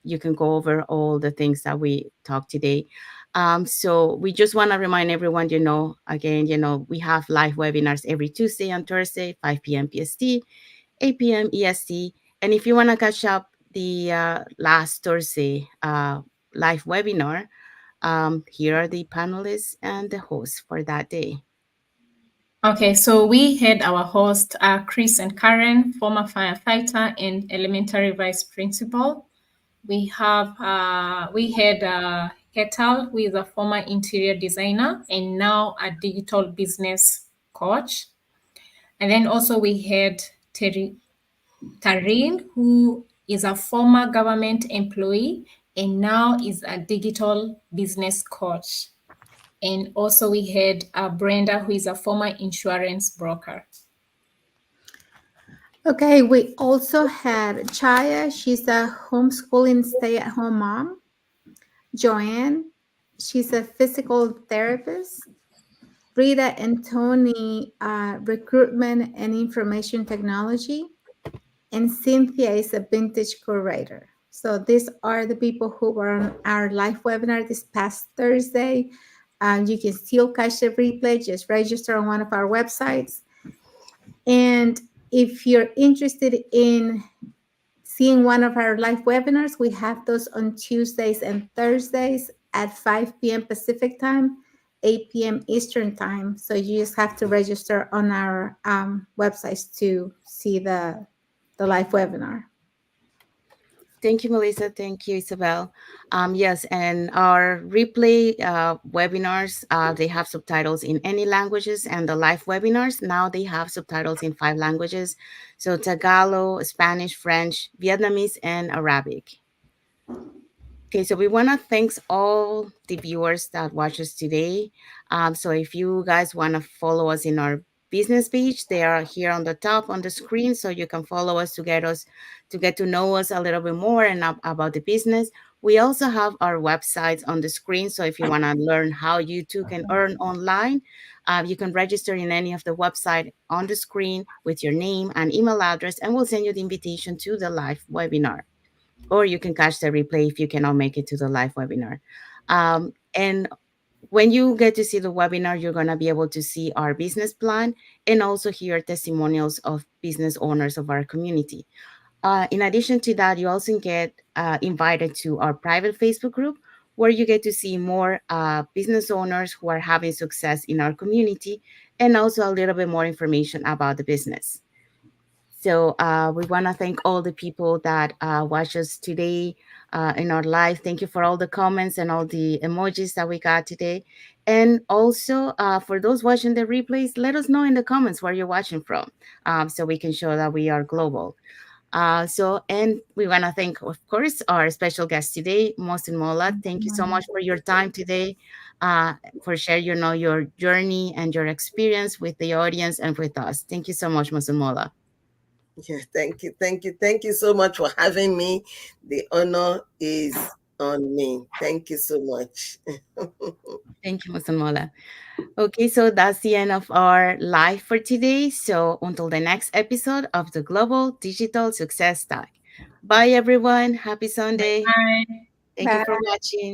Speaker 1: you can go over all the things that we talked today. So we just want to remind everyone, again, we have live webinars every Tuesday and Thursday, 5 p.m. PST, 8 p.m. EST. And if you want to catch up the last Thursday live webinar, here are the panelists and the hosts for that day.
Speaker 4: Okay, so we had our host, Chris and Karen, former firefighter and elementary vice principal. We had Ketal, who is a former interior designer and now a digital business coach. And then also we had Tareen, who is a former government employee and now is a digital business coach. And also we had Brenda, who is a former insurance broker.
Speaker 3: Okay, we also had Chaya. She's a homeschooling stay-at-home mom. Joanne, she's a physical therapist. Rita and Tony, recruitment and information technology. And Cynthia is a vintage curator. So these are the people who were on our live webinar this past Thursday. You can still catch the replay. Just register on one of our websites. And if you're interested in seeing one of our live webinars, we have those on Tuesdays and Thursdays at 5 p.m. Pacific time, 8 p.m. Eastern time. So you just have to register on our websites to see the live webinar.
Speaker 1: Thank you, Melissa. Thank you, Isabel. Yes, and our replay webinars, they have subtitles in any languages, and the live webinars, now they have subtitles in 5 languages. So Tagalog, Spanish, French, Vietnamese, and Arabic. Okay, so we want to thank all the viewers that watch us today. So if you guys want to follow us in our business page, they are here on the top on the screen, so you can follow us to get to know us a little bit more and about the business. We also have our websites on the screen, so if you want to learn how you too can earn online, you can register in any of the website on the screen with your name and email address, and we'll send you the invitation to the live webinar. Or you can catch the replay if you cannot make it to the live webinar. And when you get to see the webinar, you're going to be able to see our business plan and also hear testimonials of business owners of our community. In addition to that, you also get invited to our private Facebook group, where you get to see more business owners who are having success in our community, and also a little bit more information about the business. So we want to thank all the people that watch us today in our live. Thank you for all the comments and all the emojis that we got today. And also for those watching the replays, let us know in the comments where you're watching from, so we can show that we are global. And we want to thank, of course, our special guest today, Mohsen Molla. Thank you so much for your time today, for sharing, your journey and your experience with the audience and with us. Thank you so much, Mohsen Molla.
Speaker 5: Yeah, thank you so much for having me. The honor is on me. Thank you so much.
Speaker 1: Thank you, Mohsen Molla. Okay, so that's the end of our live for today. So until the next episode of the Global Digital Success Talk. Bye, everyone. Happy Sunday.
Speaker 4: Bye.
Speaker 1: Thank you for watching.